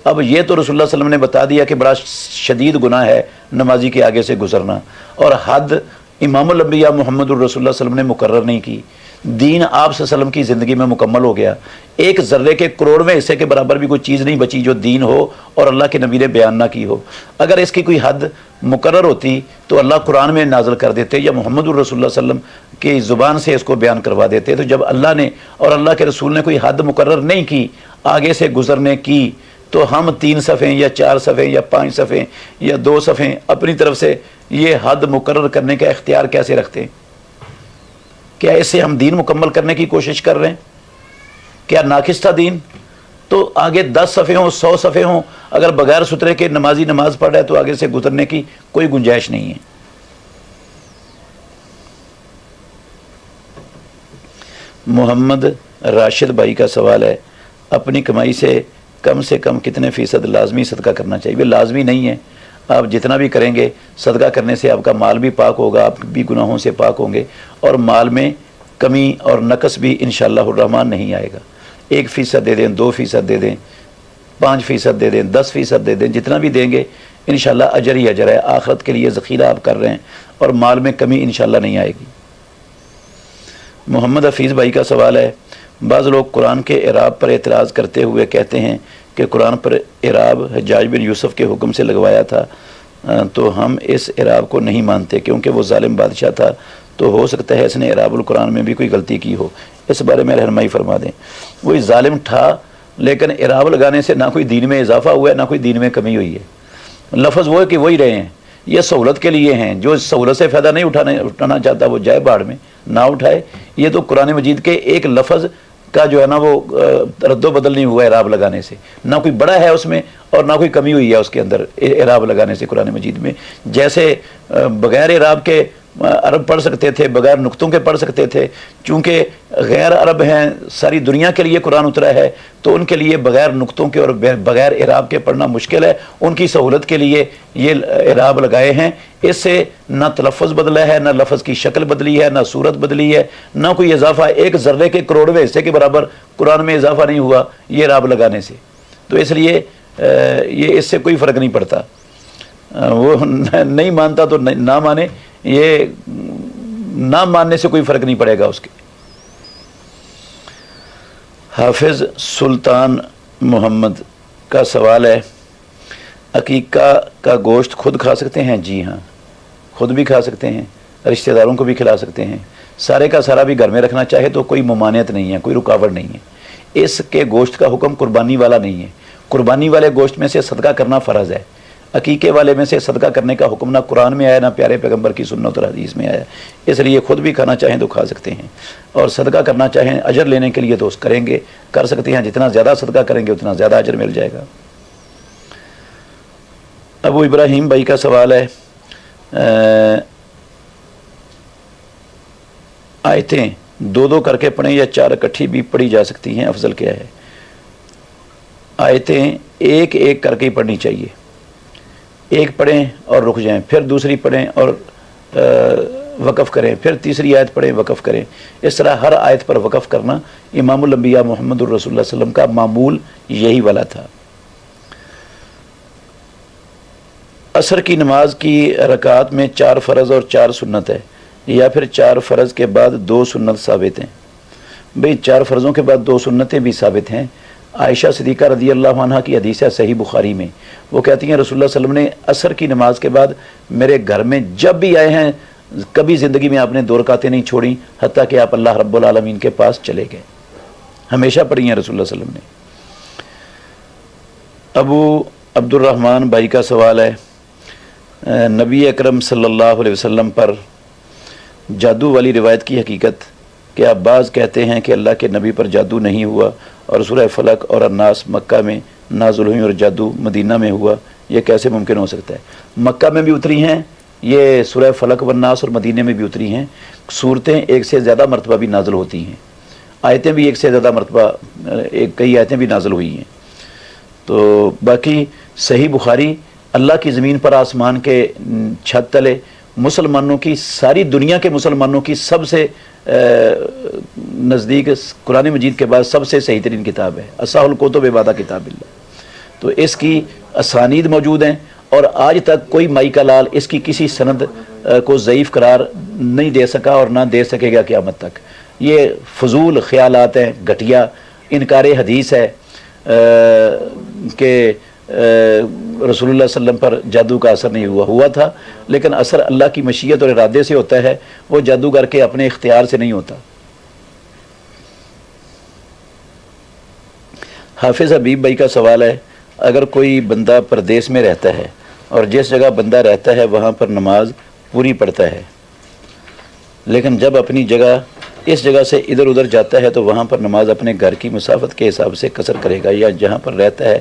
اب یہ تو رسول اللہ صلی اللہ علیہ وسلم نے بتا دیا کہ بڑا شدید گناہ ہے نمازی کے آگے سے گزرنا، اور حد امام الانبیاء محمد الرسول اللہ صلی اللہ علیہ وسلم نے مقرر نہیں کی۔ دین آپ صلی اللہ علیہ وسلم کی زندگی میں مکمل ہو گیا، ایک ذرے کے کروڑویں حصے کے برابر بھی کوئی چیز نہیں بچی جو دین ہو اور اللہ کے نبی نے بیان نہ کی ہو۔ اگر اس کی کوئی حد مقرر ہوتی تو اللہ قرآن میں نازل کر دیتے یا محمد الرسول اللہ صلی اللہ علیہ وسلم کی زبان سے اس کو بیان کروا دیتے۔ تو جب اللہ نے اور اللہ کے رسول نے کوئی حد مقرر نہیں کی آگے سے گزرنے کی، تو ہم 3 صفیں یا 4 صفیں یا 5 صفیں یا 2 صفیں اپنی طرف سے یہ حد مقرر کرنے کا اختیار کیسے رکھتے ہیں؟ کیا اس سے ہم دین مکمل کرنے کی کوشش کر رہے ہیں؟ کیا ناقص تھا دین؟ تو آگے 10 صفحے ہوں، 100 صفحے ہوں، اگر بغیر سترے کے نمازی نماز پڑھ رہا ہے تو آگے سے گزرنے کی کوئی گنجائش نہیں ہے۔ محمد راشد بھائی کا سوال ہے، اپنی کمائی سے کم کتنے فیصد لازمی صدقہ کرنا چاہیے؟ وہ لازمی نہیں ہے، آپ جتنا بھی کریں گے صدقہ کرنے سے آپ کا مال بھی پاک ہوگا، آپ بھی گناہوں سے پاک ہوں گے، اور مال میں کمی اور نقص بھی انشاءاللہ الرحمن نہیں آئے گا۔ 1% دے دیں، 2% دے دیں، 5% دے دیں، 10% دے دیں، جتنا بھی دیں گے انشاءاللہ اجر ہی اجر ہے، آخرت کے لیے ذخیرہ آپ کر رہے ہیں اور مال میں کمی انشاءاللہ نہیں آئے گی۔ محمد حفیظ بھائی کا سوال ہے، بعض لوگ قرآن کے اعراب پر اعتراض کرتے ہوئے کہتے ہیں کہ قرآن پر اعراب حجاج بن یوسف کے حکم سے لگوایا تھا، تو ہم اس اعراب کو نہیں مانتے کیونکہ وہ ظالم بادشاہ تھا، تو ہو سکتا ہے اس نے اعراب القرآن میں بھی کوئی غلطی کی ہو، اس بارے میں رہنمائی فرما دیں۔ وہی ظالم تھا، لیکن اعراب لگانے سے نہ کوئی دین میں اضافہ ہوا ہے نہ کوئی دین میں کمی ہوئی ہے۔ لفظ وہ ہے کہ وہی رہے ہیں، یہ سہولت کے لیے ہیں، جو سہولت سے فائدہ نہیں اٹھانا چاہتا وہ جائے باڑ میں، نہ اٹھائے۔ یہ تو قرآن مجید کے ایک لفظ کا جو ہے نا وہ رد و بدل نہیں ہوا اعراب لگانے سے، نہ کوئی بڑا ہے اس میں اور نہ کوئی کمی ہوئی ہے اس کے اندر اعراب لگانے سے قرآن مجید میں۔ جیسے بغیر اعراب کے عرب پڑھ سکتے تھے، بغیر نقطوں کے پڑھ سکتے تھے، چونکہ غیر عرب ہیں، ساری دنیا کے لیے قرآن اترا ہے، تو ان کے لیے بغیر نقطوں کے اور بغیر اعراب کے پڑھنا مشکل ہے، ان کی سہولت کے لیے یہ اعراب لگائے ہیں۔ اس سے نہ تلفظ بدلا ہے، نہ لفظ کی شکل بدلی ہے، نہ صورت بدلی ہے، نہ کوئی اضافہ، ایک ذرے کے کروڑویں حصے کے برابر قرآن میں اضافہ نہیں ہوا یہ اعراب لگانے سے۔ تو اس لیے یہ اس سے کوئی فرق نہیں پڑتا، وہ نہیں مانتا تو نہ مانے، یہ نہ ماننے سے کوئی فرق نہیں پڑے گا اس کے۔ حافظ سلطان محمد کا سوال ہے، عقیقہ کا گوشت خود کھا سکتے ہیں؟ جی ہاں، خود بھی کھا سکتے ہیں، رشتہ داروں کو بھی کھلا سکتے ہیں، سارے کا سارا بھی گھر میں رکھنا چاہے تو کوئی ممانعت نہیں ہے، کوئی رکاوٹ نہیں ہے۔ اس کے گوشت کا حکم قربانی والا نہیں ہے، قربانی والے گوشت میں سے صدقہ کرنا فرض ہے، عقیقے والے میں سے صدقہ کرنے کا حکم نہ قرآن میں آیا نہ پیارے پیغمبر کی سنت اور حدیث میں آیا، اس لیے خود بھی کھانا چاہیں تو کھا سکتے ہیں، اور صدقہ کرنا چاہیں اجر لینے کے لیے تو اس کریں گے، کر سکتے ہیں، جتنا زیادہ صدقہ کریں گے اتنا زیادہ اجر مل جائے گا۔ ابو ابراہیم بھائی کا سوال ہے، آیتیں دو کر کے پڑھیں یا 4 اکٹھی بھی پڑھی جا سکتی ہیں، افضل کیا ہے؟ آیتیں ایک کر کے ہی پڑھنی چاہیے، ایک پڑھیں اور رک جائیں، پھر دوسری پڑھیں اور وقف کریں، پھر تیسری آیت پڑھیں وقف کریں، اس طرح ہر آیت پر وقف کرنا امام الانبیاء محمد الرسول اللہ صلی اللہ علیہ وسلم کا معمول یہی والا تھا۔ عصر کی نماز کی رکعات میں 4 فرض اور 4 سنت ہے، یا پھر 4 فرض کے بعد 2 سنت ثابت ہیں؟ بھئی 4 فرضوں کے بعد 2 سنتیں بھی ثابت ہیں۔ عائشہ صدیقہ رضی اللہ عنہ کی حدیث ہے صحیح بخاری میں، وہ کہتی ہیں رسول اللہ صلی اللہ علیہ وسلم نے عصر کی نماز کے بعد میرے گھر میں جب بھی آئے ہیں کبھی زندگی میں آپ نے 2 رکعتیں نہیں چھوڑیں، حتیٰ کہ آپ اللہ رب العالمین کے پاس چلے گئے، ہمیشہ پڑھی ہیں رسول اللہ صلی اللہ علیہ وسلم نے۔ ابو عبد الرحمن بھائی کا سوال ہے، نبی اکرم صلی اللہ علیہ وسلم پر جادو والی روایت کی حقیقت کیا؟ بعض کہتے ہیں کہ اللہ کے نبی پر جادو نہیں ہوا اور سورہ فلق اور الناس مکہ میں نازل ہوئی اور جادو مدینہ میں ہوا، یہ کیسے ممکن ہو سکتا ہے؟ مکہ میں بھی اتری ہیں یہ سورہ فلق والناس، اور مدینہ میں بھی اتری ہیں، صورتیں ایک سے زیادہ مرتبہ بھی نازل ہوتی ہیں، آیتیں بھی ایک سے زیادہ مرتبہ کئی آیتیں بھی نازل ہوئی ہیں۔ تو باقی صحیح بخاری اللہ کی زمین پر آسمان کے چھت تلے مسلمانوں کی، ساری دنیا کے مسلمانوں کی سب سے نزدیک قرآن مجید کے بعد سب سے صحیح ترین کتاب ہے، اصح الکتب بعد کتاب اللہ۔ تو اس کی اسانید موجود ہیں اور آج تک کوئی مائی کا لال اس کی کسی سند کو ضعیف قرار نہیں دے سکا اور نہ دے سکے گا قیامت تک۔ یہ فضول خیالات ہیں، گھٹیا انکار حدیث ہے کہ رسول اللہ صلی اللہ علیہ وسلم پر جادو کا اثر نہیں ہوا تھا، لیکن اثر اللہ کی مشیت اور ارادے سے ہوتا ہے، وہ جادوگر کے اپنے اختیار سے نہیں ہوتا۔ حافظ حبیب بھائی کا سوال ہے، اگر کوئی بندہ پردیس میں رہتا ہے اور جس جگہ بندہ رہتا ہے وہاں پر نماز پوری پڑھتا ہے، لیکن جب اپنی جگہ اس جگہ سے ادھر ادھر جاتا ہے تو وہاں پر نماز اپنے گھر کی مسافت کے حساب سے قصر کرے گا، یا جہاں پر رہتا ہے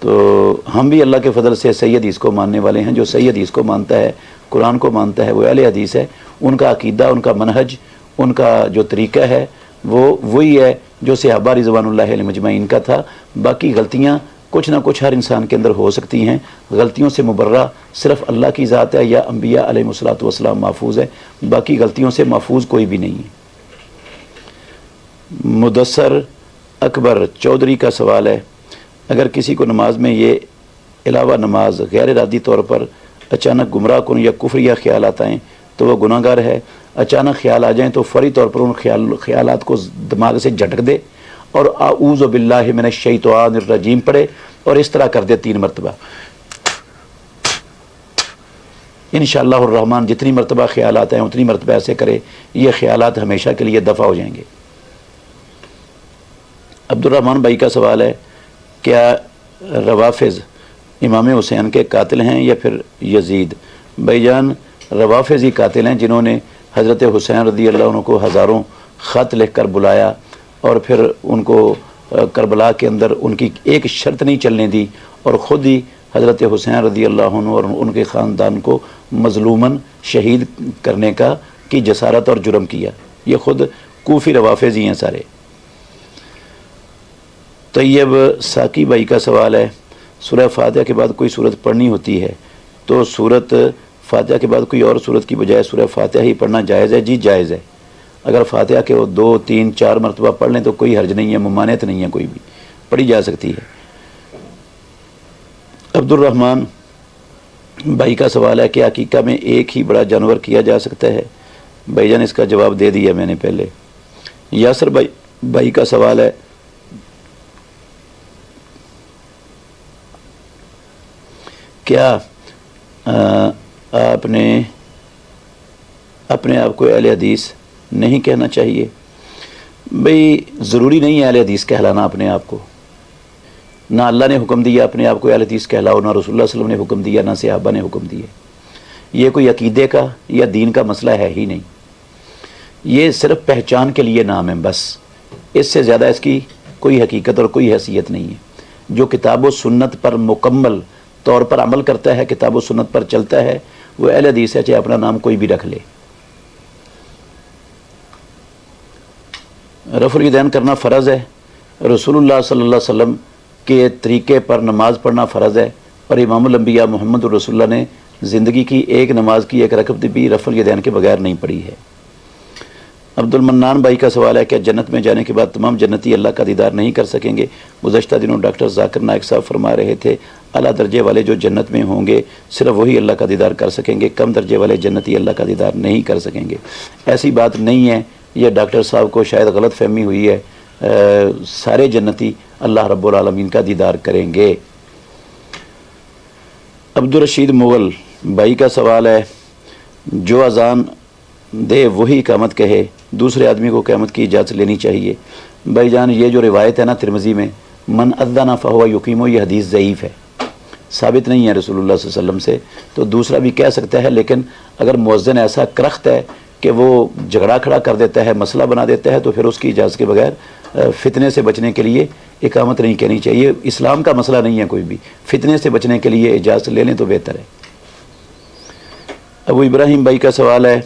تو ہم بھی اللہ کے فضل سے صحیح حدیث کو ماننے والے ہیں. جو صحیح حدیث کو مانتا ہے، قرآن کو مانتا ہے، وہ اہل حدیث ہے. ان کا عقیدہ، ان کا منہج، ان کا جو طریقہ ہے وہ وہی ہے جو صحابہ رضوان اللہ علیہم اجمعین کا تھا. باقی غلطیاں کچھ نہ کچھ ہر انسان کے اندر ہو سکتی ہیں. غلطیوں سے مبرہ صرف اللہ کی ذات ہے یا انبیاء علیہ الصلوۃ والسلام محفوظ ہے، باقی غلطیوں سے محفوظ کوئی بھی نہیں ہے. مدثر اکبر چودھری کا سوال ہے، اگر کسی کو نماز میں یہ علاوہ نماز غیر ارادی طور پر اچانک گمراہ کن یا کفریہ خیالات آئیں تو وہ گناہ گار ہے. اچانک خیال آ جائیں تو فوری طور پر ان خیالات کو دماغ سے جھٹک دے اور اعوذ باللہ من الشیطان الرجیم پڑھے اور اس طرح کر دے 3 مرتبہ. انشاءاللہ الرحمن جتنی مرتبہ خیالات ہیں اتنی مرتبہ ایسے کرے، یہ خیالات ہمیشہ کے لیے دفع ہو جائیں گے. عبد الرحمن بھائی کا سوال ہے، کیا روافظ امام حسین کے قاتل ہیں یا پھر یزید؟ بھائی جان، روافظ ہی قاتل ہیں جنہوں نے حضرت حسین رضی اللہ عنہ کو ہزاروں خط لکھ کر بلایا اور پھر ان کو کربلا کے اندر ان کی ایک شرط نہیں چلنے دی اور خود ہی حضرت حسین رضی اللہ عنہ اور ان کے خاندان کو مظلوماً شہید کرنے کی جسارت اور جرم کیا. یہ خود کوفی روافظ ہی ہیں سارے. طیب ساکی بھائی کا سوال ہے، سورہ فاتحہ کے بعد کوئی صورت پڑھنی ہوتی ہے تو سورت فاتحہ کے بعد کوئی اور صورت کی بجائے سورہ فاتحہ ہی پڑھنا جائز ہے؟ جی جائز ہے. اگر فاتحہ کے وہ 2 3 4 مرتبہ پڑھ لیں تو کوئی حرج نہیں ہے، ممانعت نہیں ہے، کوئی بھی پڑھی جا سکتی ہے. عبد الرحمن بھائی کا سوال ہے کہ عقیقہ میں ایک ہی بڑا جانور کیا جا سکتا ہے؟ بھائی جان اس کا جواب دے دیا میں نے پہلے. یاسر بھائی کا سوال ہے، کیا آپ نے اپنے آپ کو اہل حدیث نہیں کہنا چاہیے؟ بھئی ضروری نہیں ہے اہل حدیث کہلانا اپنے آپ کو. نہ اللہ نے حکم دیا اپنے آپ کو اہل حدیث کہلاؤ، نہ رسول اللہ صلی اللہ علیہ وسلم نے حکم دیا، نہ صحابہ نے حکم دیا. یہ کوئی عقیدے کا یا دین کا مسئلہ ہے ہی نہیں. یہ صرف پہچان کے لیے نام ہے بس، اس سے زیادہ اس کی کوئی حقیقت اور کوئی حیثیت نہیں ہے. جو کتاب و سنت پر مکمل طور پر عمل کرتا ہے، کتاب و سنت پر چلتا ہے، وہ اہل حدیث ہے، چاہے اپنا نام کوئی بھی رکھ لے. رفع الیدین کرنا فرض ہے. رسول اللہ صلی اللہ علیہ وسلم کے طریقے پر نماز پڑھنا فرض ہے، اور امام الانبیاء محمد رسول اللہ نے زندگی کی ایک نماز کی ایک رکعت بھی رفع الیدین کے بغیر نہیں پڑھی ہے. عبد المنان بھائی کا سوال ہے، کیا جنت میں جانے کے بعد تمام جنتی اللہ کا دیدار نہیں کر سکیں گے؟ گزشتہ دنوں ڈاکٹر ذاکر نائک صاحب فرما رہے تھے اعلیٰ درجے والے جو جنت میں ہوں گے صرف وہی اللہ کا دیدار کر سکیں گے، کم درجے والے جنتی اللہ کا دیدار نہیں کر سکیں گے. ایسی بات نہیں ہے، یہ ڈاکٹر صاحب کو شاید غلط فہمی ہوئی ہے. سارے جنتی اللہ رب العالمین کا دیدار کریں گے. عبدالرشید مغل بھائی کا سوال ہے، جو اذان دے وہی اقامت کہے، دوسرے آدمی کو اقامت کی اجازت لینی چاہیے؟ بھائی جان، یہ جو روایت ہے نا ترمذی میں، من اذن فہو یقیم، یہ حدیث ضعیف ہے، ثابت نہیں ہے رسول اللہ صلی اللہ علیہ وسلم سے. تو دوسرا بھی کہہ سکتا ہے، لیکن اگر مؤذن ایسا کرخت ہے کہ وہ جھگڑا کھڑا کر دیتا ہے، مسئلہ بنا دیتا ہے، تو پھر اس کی اجازت کے بغیر فتنے سے بچنے کے لیے اقامت نہیں کہنی چاہیے. اسلام کا مسئلہ نہیں ہے کوئی بھی، فتنے سے بچنے کے لیے اجازت لے لیں تو بہتر ہے. ابو ابراہیم بھائی کا سوال ہے،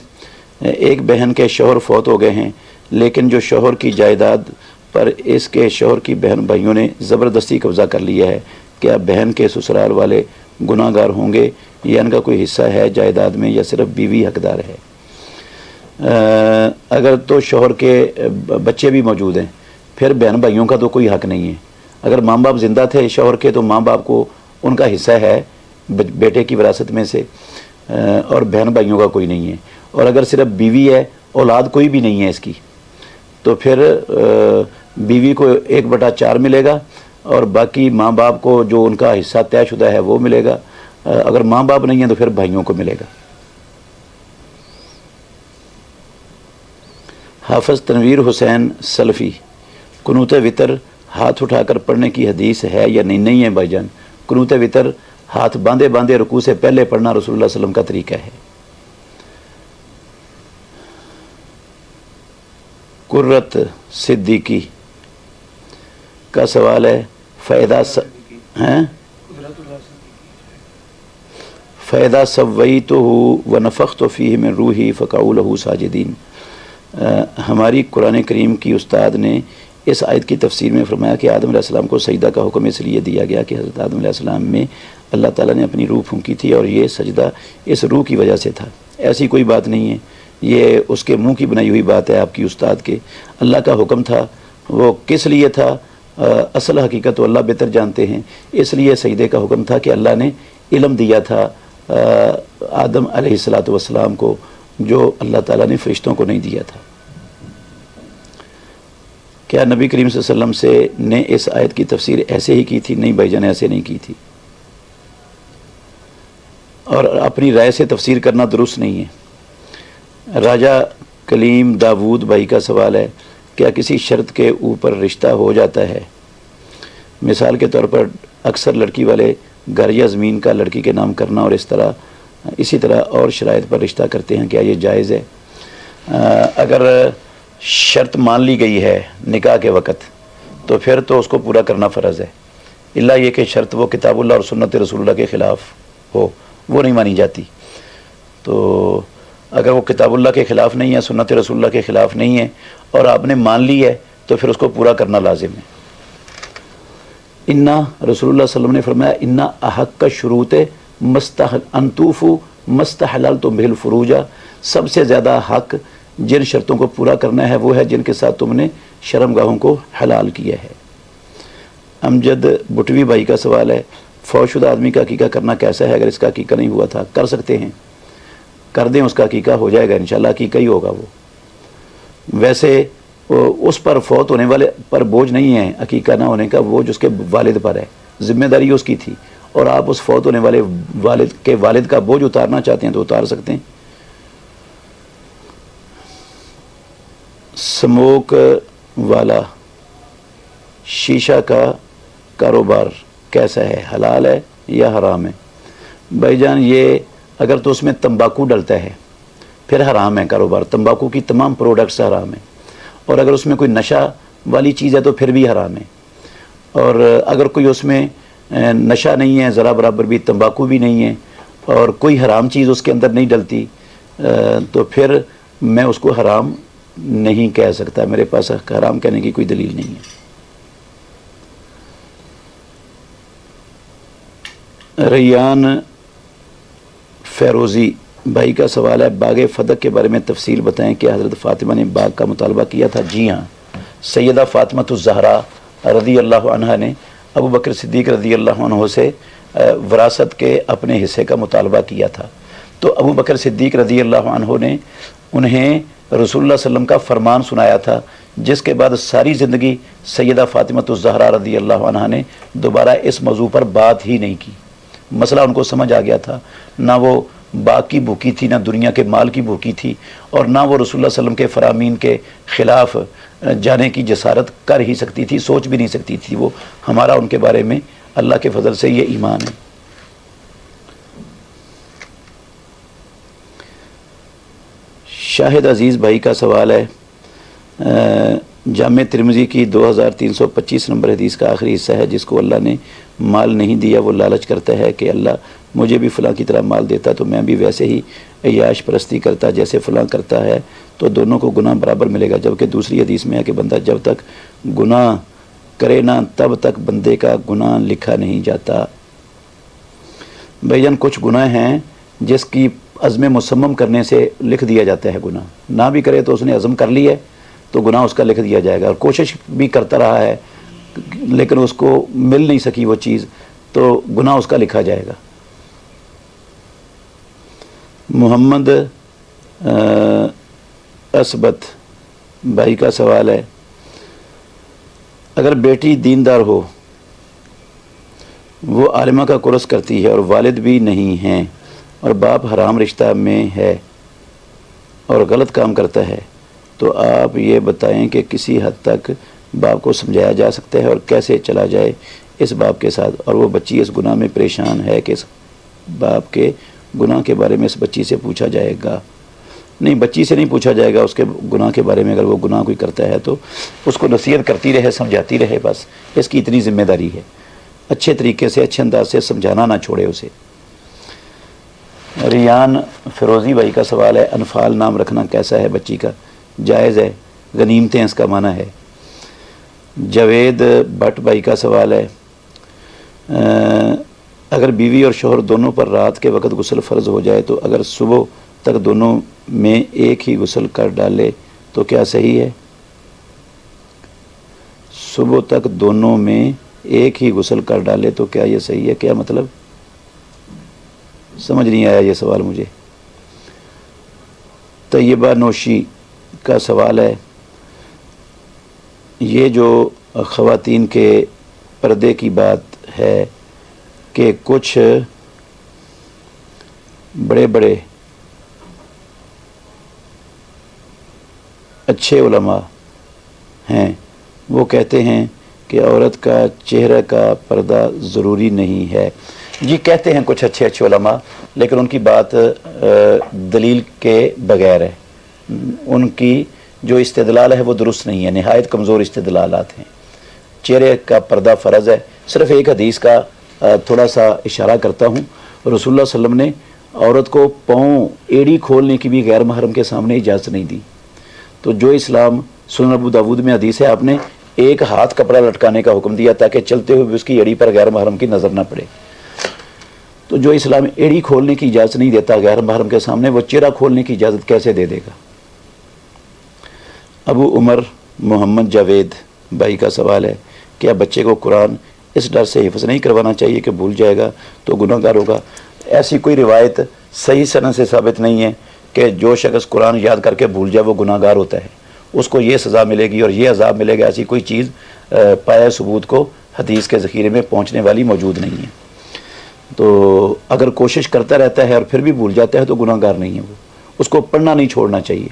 ایک بہن کے شوہر فوت ہو گئے ہیں لیکن جو شوہر کی جائیداد پر اس کے شوہر کی بہن بھائیوں نے زبردستی قبضہ کر لیا ہے، کیا بہن کے سسرال والے گناہ گار ہوں گے یا ان کا کوئی حصہ ہے جائیداد میں یا صرف بیوی حقدار ہے؟ اگر تو شوہر کے بچے بھی موجود ہیں پھر بہن بھائیوں کا تو کوئی حق نہیں ہے. اگر ماں باپ زندہ تھے شوہر کے تو ماں باپ کو ان کا حصہ ہے بیٹے کی وراثت میں سے، اور بہن بھائیوں کا کوئی نہیں ہے. اور اگر صرف بیوی ہے، اولاد کوئی بھی نہیں ہے اس کی، تو پھر بیوی کو 1/4 ملے گا اور باقی ماں باپ کو جو ان کا حصہ طے شدہ ہے وہ ملے گا. اگر ماں باپ نہیں ہیں تو پھر بھائیوں کو ملے گا. حافظ تنویر حسین سلفی، قنوت وطر ہاتھ اٹھا کر پڑھنے کی حدیث ہے یا نہیں؟ نہیں ہے بھائی جان، قنوت وطر ہاتھ باندھے باندھے رکوع سے پہلے پڑھنا رسول اللہ صلی اللہ علیہ وسلم کا طریقہ ہے. قرۃ صدیقی کا سوال ہے، فَإِذَا سَوَّيْتُهُ وَنَفَخْتُ فِيهِ مِن رُوحِي فَقَعُوا لَهُ ساجدین۔ ہماری قرآن کریم کی استاد نے اس آیت کی تفسیر میں فرمایا کہ آدم علیہ السلام کو سجدہ کا حکم اس لیے دیا گیا کہ حضرت آدم علیہ السلام میں اللہ تعالیٰ نے اپنی روح پھونکی تھی، اور یہ سجدہ اس روح کی وجہ سے تھا، ایسی کوئی بات نہیں ہے، یہ اس کے منہ کی بنائی ہوئی بات ہے آپ کی استاد کے۔ اللہ کا حکم تھا، وہ کس لیے تھا اصل حقیقت تو اللہ بہتر جانتے ہیں، اس لیے سجدے کا حکم تھا کہ اللہ نے علم دیا تھا آدم علیہ السلام کو، جو اللہ تعالیٰ نے فرشتوں کو نہیں دیا تھا۔ کیا نبی کریم صلی اللہ علیہ وسلم نے اس آیت کی تفسیر ایسے ہی کی تھی؟ نہیں بھائی جان، ایسے نہیں کی تھی، اور اپنی رائے سے تفسیر کرنا درست نہیں ہے۔ راجہ کلیم داود بھائی کا سوال ہے، کیا کسی شرط کے اوپر رشتہ ہو جاتا ہے؟ مثال کے طور پر اکثر لڑکی والے گھر یا زمین کا لڑکی کے نام کرنا اور اسی طرح اور شرائط پر رشتہ کرتے ہیں، کیا یہ جائز ہے؟ اگر شرط مان لی گئی ہے نکاح کے وقت تو پھر تو اس کو پورا کرنا فرض ہے، الا یہ کہ شرط وہ کتاب اللہ اور سنت رسول اللہ کے خلاف ہو، وہ نہیں مانی جاتی۔ تو اگر وہ کتاب اللہ کے خلاف نہیں ہے، سنت رسول اللہ کے خلاف نہیں ہے، اور آپ نے مان لی ہے تو پھر اس کو پورا کرنا لازم ہے۔ رسول اللہ صلی اللہ علیہ وسلم نے فرمایا انا احق کا شروط انطوفو مستحللتم بہ الفروجہ، سب سے زیادہ حق جن شرطوں کو پورا کرنا ہے وہ ہے جن کے ساتھ تم نے شرم گاہوں کو حلال کیا ہے۔ امجد بٹوی بھائی کا سوال ہے، فوت شدہ آدمی کا عقیقہ کرنا کیسا ہے؟ اگر اس کا عقیقہ نہیں ہوا تھا کر سکتے ہیں، کر دیں، اس کا عقیقہ ہو جائے گا انشاءاللہ، عقیقہ ہی ہوگا وہ۔ ویسے اس پر فوت ہونے والے پر بوجھ نہیں ہے عقیقہ نہ ہونے کا، وہ جس کے والد پر ہے، ذمہ داری اس کی تھی، اور آپ اس فوت ہونے والے والد کا بوجھ اتارنا چاہتے ہیں تو اتار سکتے ہیں۔ سموک والا شیشہ کا کاروبار کیسا ہے، حلال ہے یا حرام ہے؟ بھائی جان یہ اگر تو اس میں تمباکو ڈلتا ہے پھر حرام ہے کاروبار، تمباکو کی تمام پروڈکٹس حرام ہیں، اور اگر اس میں کوئی نشہ والی چیز ہے تو پھر بھی حرام ہے، اور اگر کوئی اس میں نشہ نہیں ہے، ذرا برابر بھی تمباکو بھی نہیں ہے، اور کوئی حرام چیز اس کے اندر نہیں ڈلتی، تو پھر میں اس کو حرام نہیں کہہ سکتا، میرے پاس حرام کہنے کی کوئی دلیل نہیں ہے۔ ریان فیروزی بھائی کا سوال ہے، باغ فدق کے بارے میں تفصیل بتائیں، کہ حضرت فاطمہ نے باغ کا مطالبہ کیا تھا؟ جی ہاں، سیدہ فاطمہ الزہرا رضی اللہ عنہا نے ابو بکر صدیق رضی اللہ عنہ سے وراثت کے اپنے حصے کا مطالبہ کیا تھا، تو ابو بکر صدیق رضی اللہ عنہ نے انہیں رسول اللہ صلی اللہ علیہ وسلم کا فرمان سنایا تھا، جس کے بعد ساری زندگی سیدہ فاطمہ الزہرا رضی اللہ عنہا نے دوبارہ اس موضوع پر بات ہی نہیں کی۔ مسئلہ ان کو سمجھ آ گیا تھا، نہ وہ باغ کی بھوکی تھی، نہ دنیا کے مال کی بھوکی تھی، اور نہ وہ رسول اللہ صلی اللہ علیہ وسلم کے فرامین کے خلاف جانے کی جسارت کر ہی سکتی تھی، سوچ بھی نہیں سکتی تھی وہ۔ ہمارا ان کے بارے میں اللہ کے فضل سے یہ ایمان ہے۔ شاہد عزیز بھائی کا سوال ہے، جامع ترمذی کی 2325 نمبر حدیث کا آخری حصہ ہے، جس کو اللہ نے مال نہیں دیا وہ لالچ کرتا ہے کہ اللہ مجھے بھی فلاں کی طرح مال دیتا تو میں بھی ویسے ہی عیاش پرستی کرتا جیسے فلاں کرتا ہے، تو دونوں کو گناہ برابر ملے گا، جبکہ دوسری حدیث میں ہے کہ بندہ جب تک گناہ کرے نہ تب تک بندے کا گناہ لکھا نہیں جاتا۔ بھائی جان کچھ گناہ ہیں جس کی عزم مصمم کرنے سے لکھ دیا جاتا ہے گناہ، نہ بھی کرے تو اس نے عزم کر لی ہے تو گناہ اس کا لکھ دیا جائے گا، اور کوشش بھی کرتا رہا ہے لیکن اس کو مل نہیں سکی وہ چیز، تو گناہ اس کا لکھا جائے گا۔ محمد اسبت بھائی کا سوال ہے، اگر بیٹی دیندار ہو، وہ عالمہ کا کورس کرتی ہے اور والد بھی نہیں ہیں، اور باپ حرام رشتہ میں ہے اور غلط کام کرتا ہے، تو آپ یہ بتائیں کہ کسی حد تک باپ کو سمجھایا جا سکتا ہے اور کیسے چلا جائے اس باپ کے ساتھ، اور وہ بچی اس گناہ میں پریشان ہے کہ اس باپ کے گناہ کے بارے میں اس بچی سے پوچھا جائے گا؟ نہیں، بچی سے نہیں پوچھا جائے گا اس کے گناہ کے بارے میں، اگر وہ گناہ کوئی کرتا ہے تو اس کو نصیحت کرتی رہے، سمجھاتی رہے، بس اس کی اتنی ذمہ داری ہے، اچھے طریقے سے اچھے انداز سے سمجھانا نہ چھوڑے اسے۔ ریان فیروزی بھائی کا سوال ہے، انفال نام رکھنا کیسا ہے بچی کا؟ جائز ہے، غنیمتیں اس کا معنی ہے۔ جاوید بٹ بھائی کا سوال ہے، اگر بیوی اور شوہر دونوں پر رات کے وقت غسل فرض ہو جائے تو اگر صبح تک دونوں میں ایک ہی غسل کر ڈالے تو کیا صحیح ہے؟ صبح تک دونوں میں ایک ہی غسل کر ڈالے تو کیا یہ صحیح ہے؟ کیا مطلب؟ سمجھ نہیں آیا یہ سوال مجھے۔ طیبہ نوشی کا سوال ہے، یہ جو خواتین کے پردے کی بات ہے کہ کچھ بڑے بڑے اچھے علماء ہیں وہ کہتے ہیں کہ عورت کا چہرہ کا پردہ ضروری نہیں ہے۔ جی کہتے ہیں کچھ اچھے علماء، لیکن ان کی بات دلیل کے بغیر ہے، ان کی جو استدلال ہے وہ درست نہیں ہے، نہایت کمزور استدلالات ہیں۔ چہرے کا پردہ فرض ہے۔ صرف ایک حدیث کا تھوڑا سا اشارہ کرتا ہوں، رسول اللہ صلی اللہ علیہ وسلم نے عورت کو پاؤں ایڑی کھولنے کی بھی غیر محرم کے سامنے اجازت نہیں دی۔ تو جو اسلام، سنن ابو داود میں حدیث ہے، آپ نے ایک ہاتھ کپڑا لٹکانے کا حکم دیا تاکہ چلتے ہوئے بھی اس کی ایڑی پر غیر محرم کی نظر نہ پڑے۔ تو جو اسلام ایڑی کھولنے کی اجازت نہیں دیتا غیر محرم کے سامنے، وہ چہرہ کھولنے کی اجازت کیسے دے دے گا؟ ابو عمر محمد جاوید بھائی کا سوال ہے، کیا بچے کو قرآن اس ڈر سے حفظ نہیں کروانا چاہیے کہ بھول جائے گا تو گناہ گار ہوگا؟ ایسی کوئی روایت صحیح سند سے ثابت نہیں ہے کہ جو شخص قرآن یاد کر کے بھول جائے وہ گناہ گار ہوتا ہے، اس کو یہ سزا ملے گی اور یہ عذاب ملے گا۔ ایسی کوئی چیز پایا ثبوت کو حدیث کے ذخیرے میں پہنچنے والی موجود نہیں ہے۔ تو اگر کوشش کرتا رہتا ہے اور پھر بھی بھول جاتا ہے تو گناہ گار نہیں ہے، وہ اس کو پڑھنا نہیں چھوڑنا چاہیے۔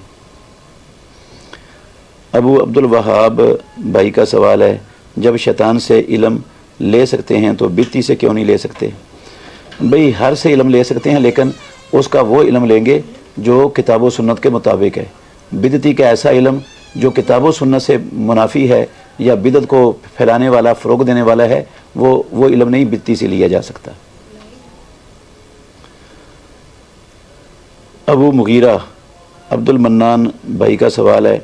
ابو عبد الوہاب بھائی کا سوال ہے، جب شیطان سے علم لے سکتے ہیں تو بدعتی سے کیوں نہیں لے سکتے؟ بھئی ہر سے علم لے سکتے ہیں، لیکن اس کا وہ علم لیں گے جو کتاب و سنت کے مطابق ہے۔ بدعتی کا ایسا علم جو کتاب و سنت سے منافی ہے یا بدعت کو پھیلانے والا، فروغ دینے والا ہے، وہ علم نہیں بدعتی سے لیا جا سکتا۔ ابو مغیرہ عبد المنان بھائی کا سوال ہے،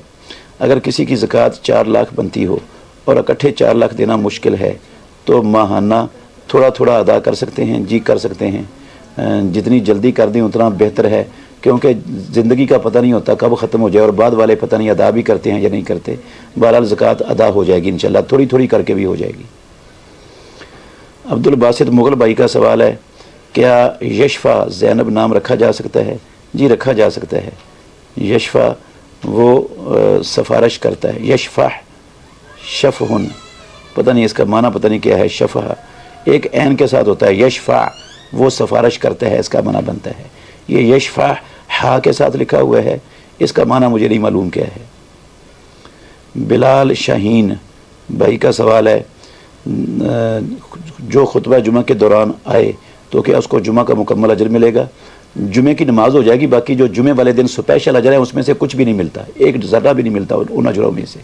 اگر کسی کی زکوٰۃ 4 لاکھ بنتی ہو اور اکٹھے 4 لاکھ دینا مشکل ہے تو ماہانہ تھوڑا تھوڑا ادا کر سکتے ہیں؟ جی کر سکتے ہیں، جتنی جلدی کر دیں اتنا بہتر ہے، کیونکہ زندگی کا پتہ نہیں ہوتا کب ختم ہو جائے، اور بعد والے پتہ نہیں ادا بھی کرتے ہیں یا نہیں کرتے۔ بہرحال زکوٰۃ ادا ہو جائے گی انشاءاللہ، تھوڑی تھوڑی کر کے بھی ہو جائے گی۔ عبد الباسط مغل بھائی کا سوال ہے، کیا یشفا زینب نام رکھا جا سکتا ہے؟ جی رکھا جا سکتا ہے۔ یشفا وہ سفارش کرتا ہے، یشفع شفہن، پتہ نہیں اس کا معنی پتہ نہیں کیا ہے، شفہ ایک عین کے ساتھ ہوتا ہے، یشفع وہ سفارش کرتا ہے، اس کا معنی بنتا ہے۔ یہ یشفع ہا کے ساتھ لکھا ہوا ہے، اس کا معنی مجھے نہیں معلوم کیا ہے۔ بلال شاہین بھائی کا سوال ہے، جو خطبہ جمعہ کے دوران آئے تو کیا اس کو جمعہ کا مکمل اجر ملے گا؟ جمعے کی نماز ہو جائے گی، باقی جو جمعے والے دن اسپیشل اجر ہے اس میں سے کچھ بھی نہیں ملتا، ایک ذرہ بھی نہیں ملتا ان اجروں میں سے۔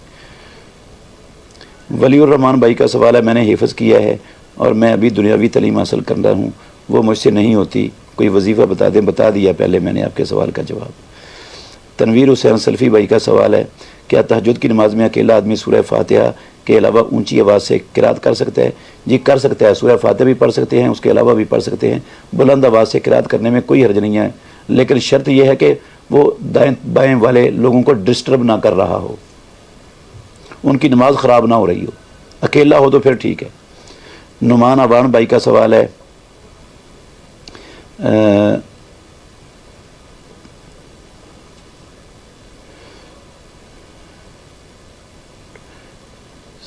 ولی الرحمان بھائی کا سوال ہے، میں نے حفظ کیا ہے اور میں ابھی دنیاوی تعلیم حاصل کر رہا ہوں، وہ مجھ سے نہیں ہوتی، کوئی وظیفہ بتا دیں۔ بتا دیا پہلے میں نے آپ کے سوال کا جواب۔ تنویر حسین سلفی بھائی کا سوال ہے، کیا تہجد کی نماز میں اکیلا آدمی سورہ فاتحہ کے علاوہ اونچی آواز سے قرات کر سکتا ہے؟ جی کر سکتا ہے، سورہ فاتحہ بھی پڑھ سکتے ہیں، اس کے علاوہ بھی پڑھ سکتے ہیں۔ بلند آواز سے قرات کرنے میں کوئی حرج نہیں ہے، لیکن شرط یہ ہے کہ وہ دائیں بائیں والے لوگوں کو ڈسٹرب نہ کر رہا ہو، ان کی نماز خراب نہ ہو رہی ہو۔ اکیلا ہو تو پھر ٹھیک ہے۔ نعمان عوان بھائی کا سوال ہے،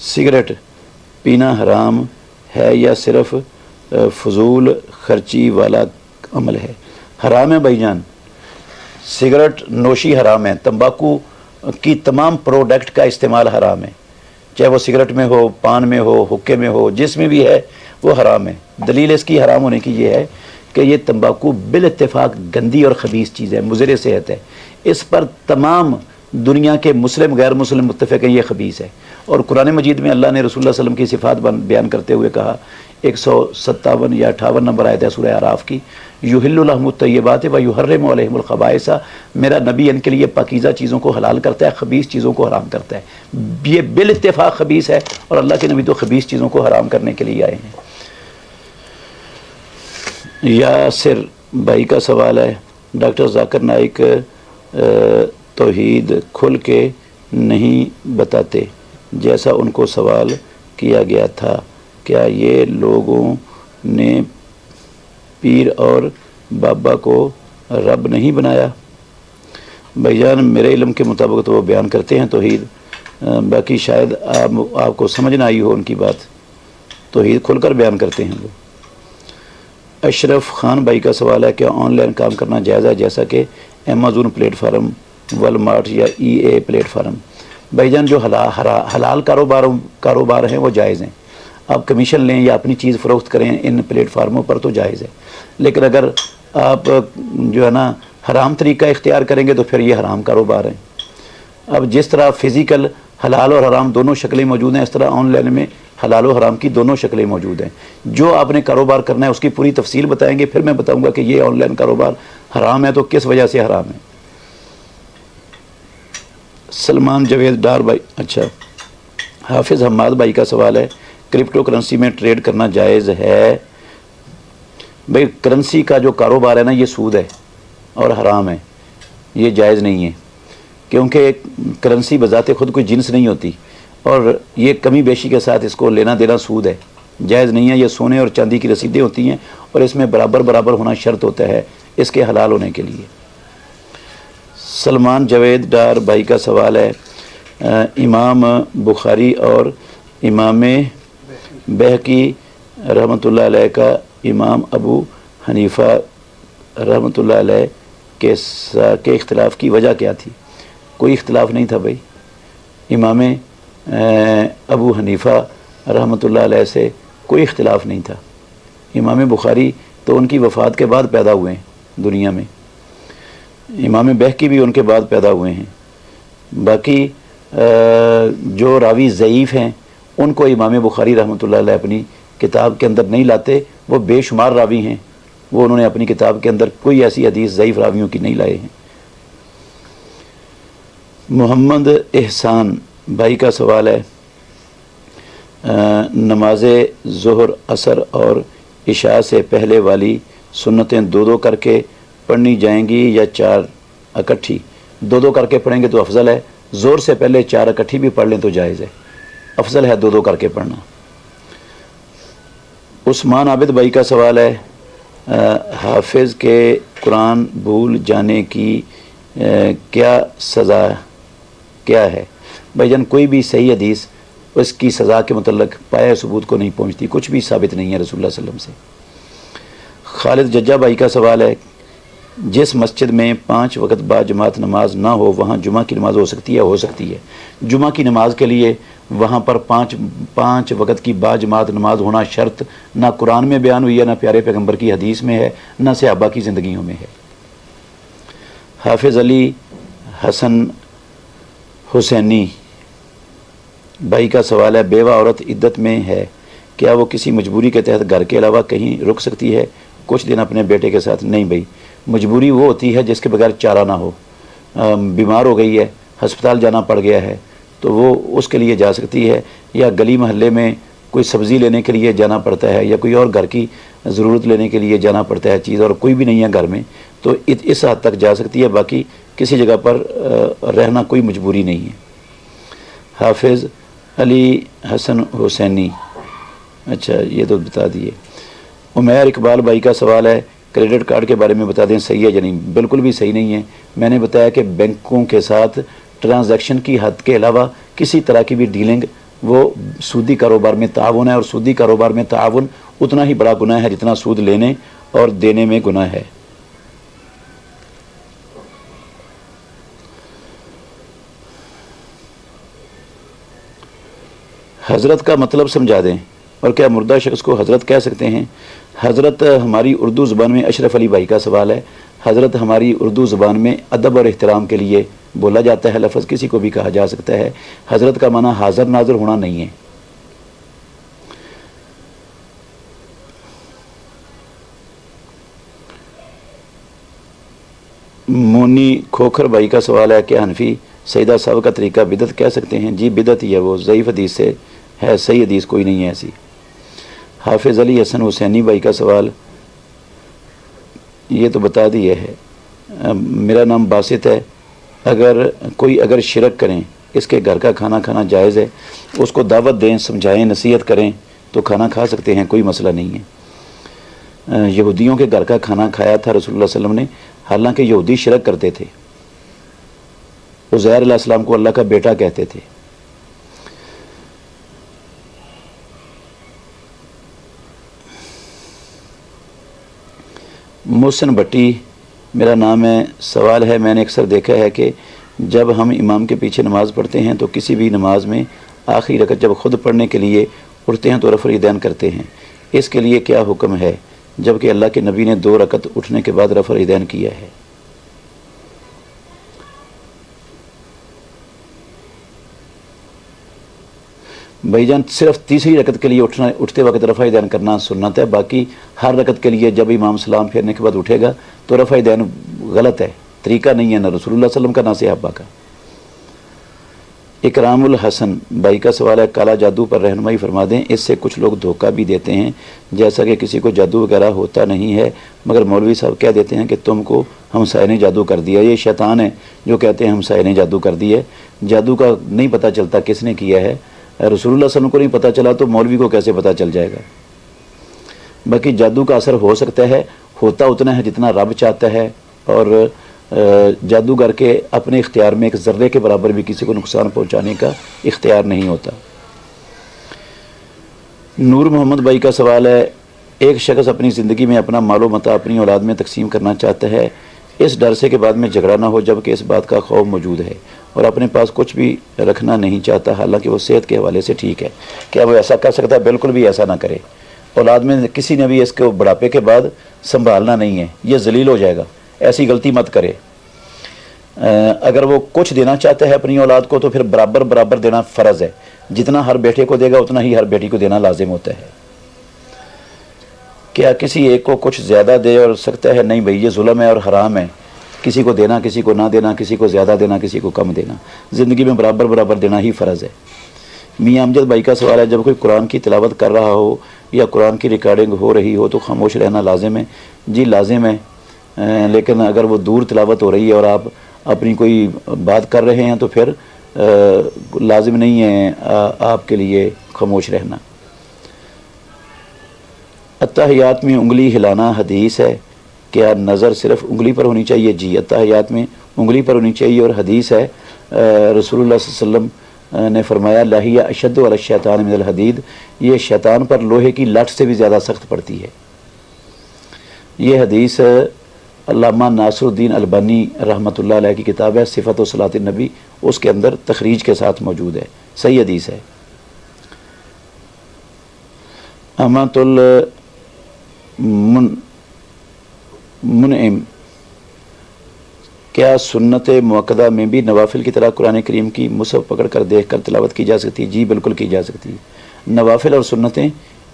سگریٹ پینا حرام ہے یا صرف فضول خرچی والا عمل ہے؟ حرام ہے بھائی جان، سگریٹ نوشی حرام ہے، تمباکو کی تمام پروڈکٹ کا استعمال حرام ہے، چاہے وہ سگریٹ میں ہو، پان میں ہو، حکے میں ہو، جس میں بھی ہے وہ حرام ہے۔ دلیل اس کی حرام ہونے کی یہ ہے کہ یہ تمباکو بالاتفاق گندی اور خبیث چیز ہے، مضر صحت ہے، اس پر تمام دنیا کے مسلم غیر مسلم متفق ہیں یہ خبیث ہے۔ اور قرآن مجید میں اللہ نے رسول اللہ صلی اللہ علیہ وسلم کی صفات بیان کرتے ہوئے کہا، 157 یا 58 نمبر آیت ہے سورہ اعراف کی، یحل لہم الطیبات و یحرم علیہم الخبائث، میرا نبی ان کے لیے پاکیزہ چیزوں کو حلال کرتا ہے، خبیث چیزوں کو حرام کرتا ہے۔ یہ بالاتفاق خبیث ہے، اور اللہ کے نبی تو خبیث چیزوں کو حرام کرنے کے لیے آئے ہیں۔ یاسر بھائی کا سوال ہے، ڈاکٹر ذاکر نائک توحید کھل کے نہیں بتاتے جیسا ان کو سوال کیا گیا تھا، کیا یہ لوگوں نے پیر اور بابا کو رب نہیں بنایا؟ بھائی جان میرے علم کے مطابق تو وہ بیان کرتے ہیں توحید، باقی شاید آپ کو سمجھ نہ آئی ہو ان کی بات، توحید کھل کر بیان کرتے ہیں وہ۔ اشرف خان بھائی کا سوال ہے، کیا آن لائن کام کرنا جائز ہے جیسا کہ امیزون پلیٹ فارم، والمارٹ یا ای اے پلیٹ فارم؟ بھائی جان جو حلال کاروبار ہیں وہ جائز ہیں، آپ کمیشن لیں یا اپنی چیز فروخت کریں ان پلیٹ فارموں پر تو جائز ہے، لیکن اگر آپ جو ہے نا حرام طریقہ اختیار کریں گے تو پھر یہ حرام کاروبار ہیں۔ اب جس طرح فزیکل حلال اور حرام دونوں شکلیں موجود ہیں، اس طرح آن لائن میں حلال و حرام کی دونوں شکلیں موجود ہیں۔ جو آپ نے کاروبار کرنا ہے اس کی پوری تفصیل بتائیں گے، پھر میں بتاؤں گا کہ یہ آن لائن کاروبار حرام ہے تو کس وجہ سے حرام ہے۔ سلمان جاوید ڈار بھائی، اچھا حافظ حماد بھائی کا سوال ہے، کرپٹو کرنسی میں ٹریڈ کرنا جائز ہے؟ بھائی کرنسی کا جو کاروبار ہے نا یہ سود ہے اور حرام ہے، یہ جائز نہیں ہے، کیونکہ کرنسی بذات خود کوئی جنس نہیں ہوتی، اور یہ کمی بیشی کے ساتھ اس کو لینا دینا سود ہے، جائز نہیں ہے۔ یہ سونے اور چاندی کی رسیدیں ہوتی ہیں اور اس میں برابر ہونا شرط ہوتا ہے اس کے حلال ہونے کے لیے۔ سلمان جاوید ڈار بھائی کا سوال ہے، امام بخاری اور امام بہقی رحمۃ اللہ علیہ کا امام ابو حنیفہ رحمۃ اللہ علیہ کے اختلاف کی وجہ کیا تھی؟ کوئی اختلاف نہیں تھا بھائی، امام ابو حنیفہ رحمۃ اللہ علیہ سے کوئی اختلاف نہیں تھا۔ امام بخاری تو ان کی وفات کے بعد پیدا ہوئے ہیں دنیا میں، امام بہقی بھی ان کے بعد پیدا ہوئے ہیں۔ باقی جو راوی ضعیف ہیں ان کو امام بخاری رحمۃ اللہ علیہ اپنی کتاب کے اندر نہیں لاتے، وہ بے شمار راوی ہیں، وہ انہوں نے اپنی کتاب کے اندر کوئی ایسی حدیث ضعیف راویوں کی نہیں لائے ہیں۔ محمد احسان بھائی کا سوال ہے، نماز ظہر عصر اور عشاء سے پہلے والی سنتیں دو کر کے پڑھنی جائیں گی یا 4 اکٹھی؟ دو کر کے پڑھیں گے تو افضل ہے، زور سے پہلے 4 اکٹھی بھی پڑھ لیں تو جائز ہے، افضل ہے دو کر کے پڑھنا۔ عثمان عابد بھائی کا سوال ہے، حافظ کے قرآن بھول جانے کی کیا سزا کیا ہے؟ بھائی جان کوئی بھی صحیح حدیث اس کی سزا کے متعلق پایہ ثبوت کو نہیں پہنچتی، کچھ بھی ثابت نہیں ہے رسول اللہ صلی اللہ علیہ وسلم سے۔ خالد ججا بھائی کا سوال ہے، جس مسجد میں 5 وقت با جماعت نماز نہ ہو وہاں جمعہ کی نماز ہو سکتی ہے؟ ہو سکتی ہے، جمعہ کی نماز کے لیے وہاں پر 5 وقت کی با جماعت نماز ہونا شرط نہ قرآن میں بیان ہوئی ہے، نہ پیارے پیغمبر کی حدیث میں ہے، نہ صحابہ کی زندگیوں میں ہے۔ حافظ علی حسن حسینی بھائی کا سوال ہے، بیوہ عورت عدت میں ہے، کیا وہ کسی مجبوری کے تحت گھر کے علاوہ کہیں رک سکتی ہے کچھ دن اپنے بیٹے کے ساتھ؟ نہیں بھائی، مجبوری وہ ہوتی ہے جس کے بغیر چارہ نہ ہو، بیمار ہو گئی ہے، ہسپتال جانا پڑ گیا ہے تو وہ اس کے لیے جا سکتی ہے، یا گلی محلے میں کوئی سبزی لینے کے لیے جانا پڑتا ہے، یا کوئی اور گھر کی ضرورت لینے کے لیے جانا پڑتا ہے چیز، اور کوئی بھی نہیں ہے گھر میں تو اس حد تک جا سکتی ہے، باقی کسی جگہ پر رہنا کوئی مجبوری نہیں ہے۔ حافظ علی حسن حسینی، اچھا یہ تو بتا دیے۔ عمیر اقبال بھائی کا سوال ہے، کریڈٹ کارڈ کے بارے میں بتا دیں صحیح ہے یا نہیں؟ بالکل بھی صحیح نہیں ہے، میں نے بتایا کہ بینکوں کے ساتھ ٹرانزیکشن کی حد کے علاوہ کسی طرح کی بھی ڈیلنگ وہ سودی کاروبار میں تعاون ہے، اور سودی کاروبار میں تعاون اتنا ہی بڑا گناہ ہے جتنا سود لینے اور دینے میں گناہ ہے۔ حضرت کا مطلب سمجھا دیں، اور کیا مردہ شخص کو حضرت کہہ سکتے ہیں؟ حضرت ہماری اردو زبان میں، اشرف علی بھائی کا سوال ہے، حضرت ہماری اردو زبان میں ادب اور احترام کے لیے بولا جاتا ہے، لفظ کسی کو بھی کہا جا سکتا ہے، حضرت کا معنی حاضر ناظر ہونا نہیں ہے۔ مونی کھوکھر بھائی کا سوال ہے کہ حنفی سیدہ صاحب کا طریقہ بدعت کہہ سکتے ہیں؟ جی بدعت ہی ہے، وہ ضعیف حدیث سے ہے، صحیح حدیث کوئی نہیں ہے ایسی۔ حافظ علی حسن حسینی بھائی کا سوال یہ تو بتا دیا ہے۔ میرا نام باسط ہے، اگر شرک کریں، اس کے گھر کا کھانا کھانا جائز ہے، اس کو دعوت دیں، سمجھائیں، نصیحت کریں تو کھانا کھا سکتے ہیں، کوئی مسئلہ نہیں ہے۔ یہودیوں کے گھر کا کھانا کھایا تھا رسول اللہ صلی اللہ علیہ وسلم نے، حالانکہ یہودی شرک کرتے تھے، عزیر علیہ السلام کو اللہ کا بیٹا کہتے تھے۔ محسن بٹی میرا نام ہے، سوال ہے میں نے اکثر دیکھا ہے کہ جب ہم امام کے پیچھے نماز پڑھتے ہیں تو کسی بھی نماز میں آخری رکعت جب خود پڑھنے کے لیے اٹھتے ہیں تو رفع الیدین کرتے ہیں، اس کے لیے کیا حکم ہے جبکہ اللہ کے نبی نے 2 رکعت اٹھنے کے بعد رفع الیدین کیا ہے؟ بھائی جان صرف تیسری رکعت کے لیے اٹھتے وقت رفع الیدین کرنا سنت ہے، باقی ہر رکعت کے لیے جب امام سلام پھیرنے کے بعد اٹھے گا تو رفع الیدین غلط ہے، طریقہ نہیں ہے، نہ رسول اللہ صلی اللہ علیہ وسلم کا نہ صحابہ کا۔ اکرام الحسن بھائی کا سوال ہے کالا جادو پر رہنمائی فرما دیں، اس سے کچھ لوگ دھوکہ بھی دیتے ہیں، جیسا کہ کسی کو جادو وغیرہ ہوتا نہیں ہے مگر مولوی صاحب کہہ دیتے ہیں کہ تم کو ہمسائے نے جادو کر دیا۔ یہ شیطان ہے جو کہتے ہیں ہمسائے نے جادو کر دیا۔ جادو کا نہیں پتہ چلتا کس نے کیا ہے، رسول اللہ صلی اللہ علیہ وسلم کو نہیں پتہ چلا تو مولوی کو کیسے پتہ چل جائے گا؟ باقی جادو کا اثر ہو سکتا ہے، ہوتا اتنا ہے جتنا رب چاہتا ہے، اور جادوگر کے اپنے اختیار میں ایک ذرے کے برابر بھی کسی کو نقصان پہنچانے کا اختیار نہیں ہوتا۔ نور محمد بھائی کا سوال ہے ایک شخص اپنی زندگی میں اپنا مال و متاع اپنی اولاد میں تقسیم کرنا چاہتا ہے، اس ڈر سے کہ بعد میں جھگڑا نہ ہو، جبکہ اس بات کا خوف موجود ہے اور اپنے پاس کچھ بھی رکھنا نہیں چاہتا، حالانکہ وہ صحت کے حوالے سے ٹھیک ہے، کیا وہ ایسا کر سکتا ہے؟ بالکل بھی ایسا نہ کرے۔ اولاد میں کسی نے بھی اس کو بڑھاپے کے بعد سنبھالنا نہیں ہے، یہ ذلیل ہو جائے گا، ایسی غلطی مت کرے۔ اگر وہ کچھ دینا چاہتا ہے اپنی اولاد کو تو پھر برابر دینا فرض ہے، جتنا ہر بیٹے کو دے گا اتنا ہی ہر بیٹی کو دینا لازم ہوتا ہے۔ کیا کسی ایک کو کچھ زیادہ دے اور سکتا ہے؟ نہیں بھائی، یہ ظلم ہے اور حرام ہے، کسی کو دینا کسی کو نہ دینا، کسی کو زیادہ دینا کسی کو کم دینا، زندگی میں برابر دینا ہی فرض ہے۔ میاں امجد بھائی کا سوال ہے جب کوئی قرآن کی تلاوت کر رہا ہو یا قرآن کی ریکارڈنگ ہو رہی ہو تو خاموش رہنا لازم ہے؟ جی لازم ہے، لیکن اگر وہ دور تلاوت ہو رہی ہے اور آپ اپنی کوئی بات کر رہے ہیں تو پھر لازم نہیں ہے آپ کے لیے خاموش رہنا۔ اتحیات میں انگلی ہلانا حدیث ہے، کیا نظر صرف انگلی پر ہونی چاہیے؟ جی اتحیات میں انگلی پر ہونی چاہیے، اور حدیث ہے رسول اللہ صلی اللہ علیہ وسلم نے فرمایا لہیہ اشد علی الشیطان من الحدید، یہ شیطان پر لوہے کی لٹ سے بھی زیادہ سخت پڑتی ہے۔ یہ حدیث علامہ ناصر الدین البانی رحمۃ اللہ علیہ کی کتاب ہے صفت و صلاۃ النبی، اس کے اندر تخریج کے ساتھ موجود ہے، صحیح حدیث ہے۔ امۃ المنعم کیا سنت مؤکدہ میں بھی نوافل کی طرح قرآن کریم کی مصحف پکڑ کر دیکھ کر تلاوت کی جا سکتی ہے؟ جی بالکل کی جا سکتی ہے۔ نوافل اور سنتیں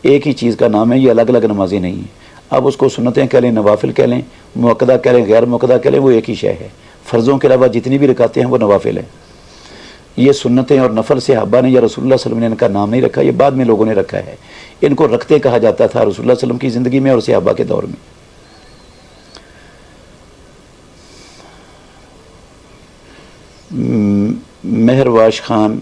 ایک ہی چیز کا نام ہے، یہ الگ الگ نمازیں نہیں ہیں۔ اب اس کو سنتیں کہہ لیں، نوافل کہہ لیں، مؤکدہ کہہ لیں، غیر مؤکدہ کہہ لیں، وہ ایک ہی شے ہے۔ فرضوں کے علاوہ جتنی بھی رکعتیں ہیں وہ نوافل ہیں۔ یہ سنتیں اور نفل صحابہ نے یا رسول اللہ صلی اللہ علیہ وسلم نے ان کا نام نہیں رکھا، یہ بعد میں لوگوں نے رکھا ہے۔ ان کو رکھتے کہا جاتا تھا رسول اللہ صلی اللہ علیہ وسلم کی زندگی میں اور صحابہ کے دور میں۔ مہرواش خان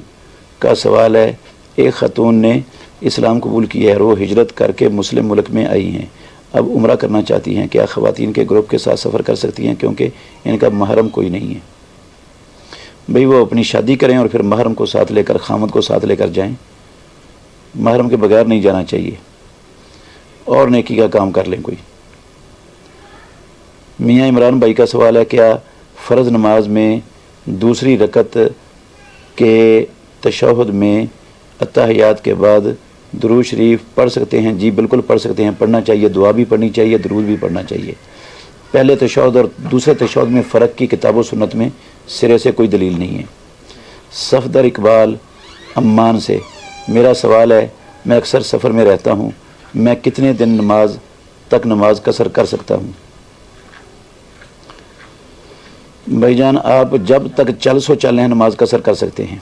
کا سوال ہے ایک خاتون نے اسلام قبول کیا ہے اور وہ ہجرت کر کے مسلم ملک میں آئی ہیں، اب عمرہ کرنا چاہتی ہیں، کیا خواتین کے گروپ کے ساتھ سفر کر سکتی ہیں کیونکہ ان کا محرم کوئی نہیں ہے؟ بھئی وہ اپنی شادی کریں اور پھر محرم کو ساتھ لے کر، خامد کو ساتھ لے کر جائیں، محرم کے بغیر نہیں جانا چاہیے، اور نیکی کا کام کر لیں کوئی۔ میاں عمران بھائی کا سوال ہے کیا فرض نماز میں دوسری رکعت کے تشہد میں اتحیات کے بعد درود شریف پڑھ سکتے ہیں؟ جی بالکل پڑھ سکتے ہیں، پڑھنا چاہیے، دعا بھی پڑھنی چاہیے، درود بھی پڑھنا چاہیے۔ پہلے تشہد اور دوسرے تشہد میں فرق کی کتاب و سنت میں سرے سے کوئی دلیل نہیں ہے۔ صفدر اقبال عمان سے میرا سوال ہے میں اکثر سفر میں رہتا ہوں، میں کتنے دن تک نماز قصر کر سکتا ہوں؟ بھائی جان آپ جب تک چل سو چل رہے ہیں نماز قصر کر سکتے ہیں،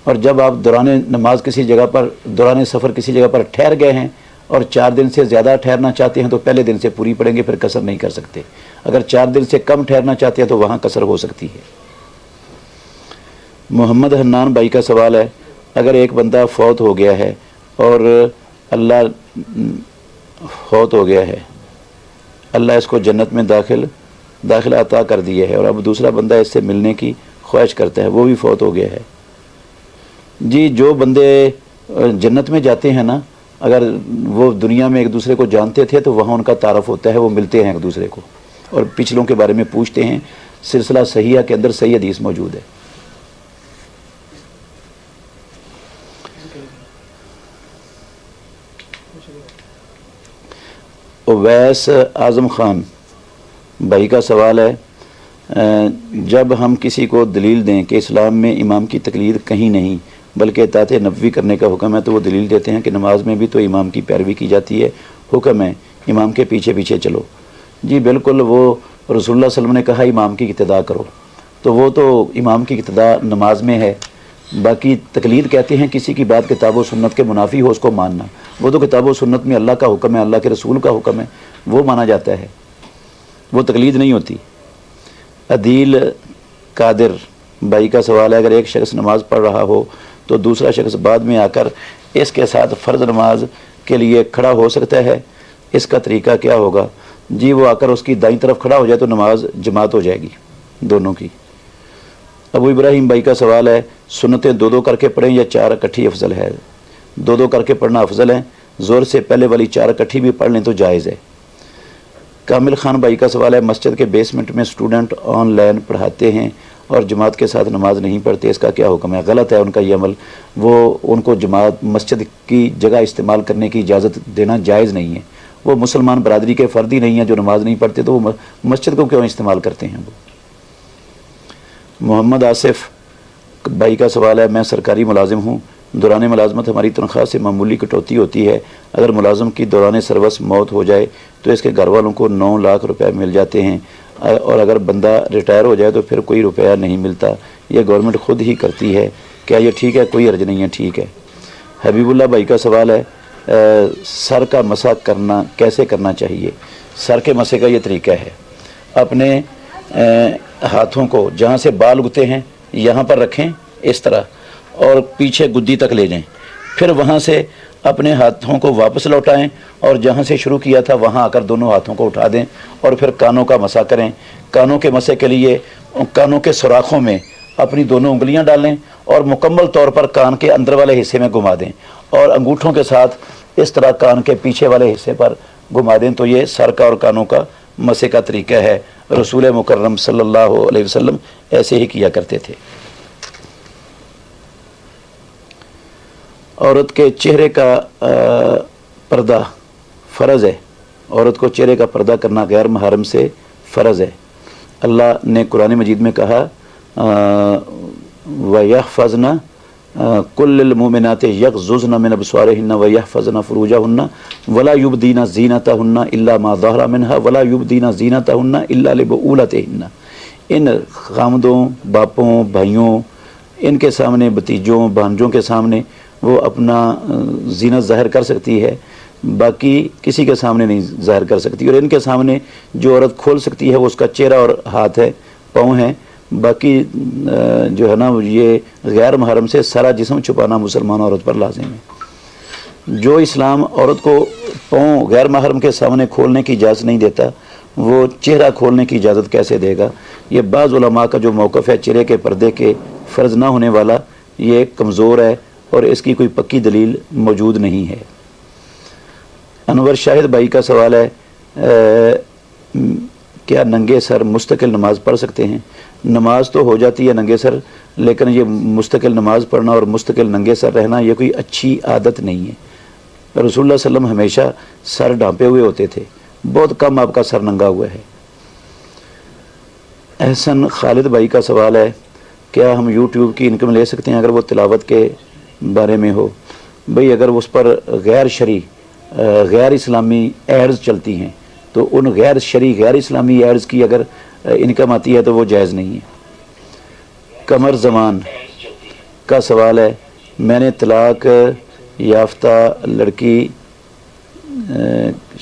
اور جب آپ دوران نماز کسی جگہ پر دوران سفر کسی جگہ پر ٹھہر گئے ہیں اور 4 دن سے زیادہ ٹھہرنا چاہتے ہیں تو پہلے دن سے پوری پڑیں گے، پھر قصر نہیں کر سکتے۔ اگر 4 دن سے کم ٹھہرنا چاہتے ہیں تو وہاں قصر ہو سکتی ہے۔ محمد حنان بھائی کا سوال ہے، اگر ایک بندہ فوت ہو گیا ہے اور فوت ہو گیا ہے، اللہ اس کو جنت میں داخلہ عطا کر دیا ہے، اور اب دوسرا بندہ اس سے ملنے کی خواہش کرتا ہے، وہ بھی فوت ہو گیا ہے۔ جی جو بندے جنت میں جاتے ہیں نا، اگر وہ دنیا میں ایک دوسرے کو جانتے تھے تو وہاں ان کا تعارف ہوتا ہے، وہ ملتے ہیں ایک دوسرے کو اور پچھلوں کے بارے میں پوچھتے ہیں۔ سلسلہ صحیحہ کے اندر صحیح حدیث موجود ہے۔ اویس اعظم خان بھائی کا سوال ہے، جب ہم کسی کو دلیل دیں کہ اسلام میں امام کی تقلید کہیں نہیں بلکہ اطاعت نبوی کرنے کا حکم ہے، تو وہ دلیل دیتے ہیں کہ نماز میں بھی تو امام کی پیروی کی جاتی ہے، حکم ہے امام کے پیچھے پیچھے چلو۔ جی بالکل، وہ رسول اللہ صلی اللہ علیہ وسلم نے کہا امام کی اقتداء کرو، تو وہ تو امام کی اقتداء نماز میں ہے۔ باقی تقلید کہتے ہیں کسی کی بات کتاب و سنت کے منافی ہو اس کو ماننا، وہ تو کتاب و سنت میں اللہ کا حکم ہے، اللہ کے رسول کا حکم ہے، وہ مانا جاتا ہے، وہ تقلید نہیں ہوتی۔ عدیل قادر بھائی کا سوال ہے، اگر ایک شخص نماز پڑھ رہا ہو تو دوسرا شخص بعد میں آ کر اس کے ساتھ فرض نماز کے لیے کھڑا ہو سکتا ہے، اس کا طریقہ کیا ہوگا؟ جی وہ آ کر اس کی دائیں طرف کھڑا ہو جائے تو نماز جماعت ہو جائے گی دونوں کی۔ ابو ابراہیم بھائی کا سوال ہے، سنتیں 2 کر کے پڑھیں یا 4 اکٹھی افضل ہے؟ 2 کر کے پڑھنا افضل ہے، زور سے پہلے والی 4 اکٹھی بھی پڑھ لیں تو جائز ہے۔ کامل خان بھائی کا سوال ہے، مسجد کے بیسمنٹ میں اسٹوڈنٹ آن لائن پڑھاتے ہیں اور جماعت کے ساتھ نماز نہیں پڑھتے، اس کا کیا حکم ہے؟ غلط ہے ان کا یہ عمل، وہ ان کو جماعت مسجد کی جگہ استعمال کرنے کی اجازت دینا جائز نہیں ہے۔ وہ مسلمان برادری کے فرد ہی نہیں ہیں جو نماز نہیں پڑھتے، تو وہ مسجد کو کیوں استعمال کرتے ہیں؟ وہ محمد آصف بھائی کا سوال ہے، میں سرکاری ملازم ہوں، دوران ملازمت ہماری تنخواہ سے معمولی کٹوتی ہوتی ہے، اگر ملازم کی دوران سروس موت ہو جائے تو اس کے گھر والوں کو 9 لاکھ روپے مل جاتے ہیں، اور اگر بندہ ریٹائر ہو جائے تو پھر کوئی روپیہ نہیں ملتا، یہ گورنمنٹ خود ہی کرتی ہے، کیا یہ ٹھیک ہے؟ کوئی حرج نہیں ہے، ٹھیک ہے۔ حبیب اللہ بھائی کا سوال ہے، سر کا مسح کرنا کیسے کرنا چاہیے؟ سر کے مسح کا یہ طریقہ ہے، اپنے ہاتھوں کو جہاں سے بال اگتے ہیں یہاں پر رکھیں اس طرح، اور پیچھے گدی تک لے جائیں، پھر وہاں سے اپنے ہاتھوں کو واپس لوٹائیں اور جہاں سے شروع کیا تھا وہاں آ کر دونوں ہاتھوں کو اٹھا دیں، اور پھر کانوں کا مسح کریں۔ کانوں کے مسح کے لیے کانوں کے سوراخوں میں اپنی دونوں انگلیاں ڈالیں اور مکمل طور پر کان کے اندر والے حصے میں گھما دیں، اور انگوٹھوں کے ساتھ اس طرح کان کے پیچھے والے حصے پر گھما دیں، تو یہ سر کا اور کانوں کا مسح کا طریقہ ہے۔ رسول مکرم صلی اللہ علیہ وسلم ایسے ہی کیا کرتے تھے۔ عورت کے چہرے کا پردہ فرض ہے، عورت کو چہرے کا پردہ کرنا غیر محرم سے فرض ہے۔ اللہ نے قرآن مجید میں کہا وَيَحْفَظْنَ كُلِّ الْمُؤْمِنَاتِ يَغْضُضْنَ مِنْ أَبْصَارِهِنَّ وَيَحْفَظْنَ فُرُوجَهُنَّ وَلَا يُبْدِينَ زِينَتَهُنَّ إِلَّا مَا ظَهَرَ مِنْهَا وَلَا يُبْدِينَ زِينَتَهُنَّ إِلَّا لِبُعُولَتِهِنَّ۔ ان خامدوں، باپوں، بھائیوں، ان کے سامنے، بھتیجوں، بھانجوں کے سامنے وہ اپنا زینت ظاہر کر سکتی ہے، باقی کسی کے سامنے نہیں ظاہر کر سکتی، اور ان کے سامنے جو عورت کھول سکتی ہے وہ اس کا چہرہ اور ہاتھ ہے، پاؤں ہیں، باقی جو ہے نا یہ غیر محرم سے سارا جسم چھپانا مسلمان عورت پر لازم ہے۔ جو اسلام عورت کو پاؤں غیر محرم کے سامنے کھولنے کی اجازت نہیں دیتا، وہ چہرہ کھولنے کی اجازت کیسے دے گا؟ یہ بعض علماء کا جو موقف ہے چہرے کے پردے کے فرض نہ ہونے والا، یہ کمزور ہے اور اس کی کوئی پکی دلیل موجود نہیں ہے۔ انور شاہد بھائی کا سوال ہے، کیا ننگے سر مستقل نماز پڑھ سکتے ہیں؟ نماز تو ہو جاتی ہے ننگے سر، لیکن یہ مستقل نماز پڑھنا اور مستقل ننگے سر رہنا یہ کوئی اچھی عادت نہیں ہے۔ رسول اللہ صلی اللہ علیہ وسلم ہمیشہ سر ڈھانپے ہوئے ہوتے تھے، بہت کم آپ کا سر ننگا ہوا ہے۔ احسن خالد بھائی کا سوال ہے، کیا ہم یوٹیوب کی انکم لے سکتے ہیں اگر وہ تلاوت کے بارے میں ہو؟ بھئی اگر اس پر غیر شرعی غیر اسلامی ایڈز چلتی ہیں تو ان غیر شرعی غیر اسلامی ایڈز کی اگر انکم آتی ہے تو وہ جائز نہیں ہے۔ قمر زمان کا سوال ہے، میں نے طلاق یافتہ لڑکی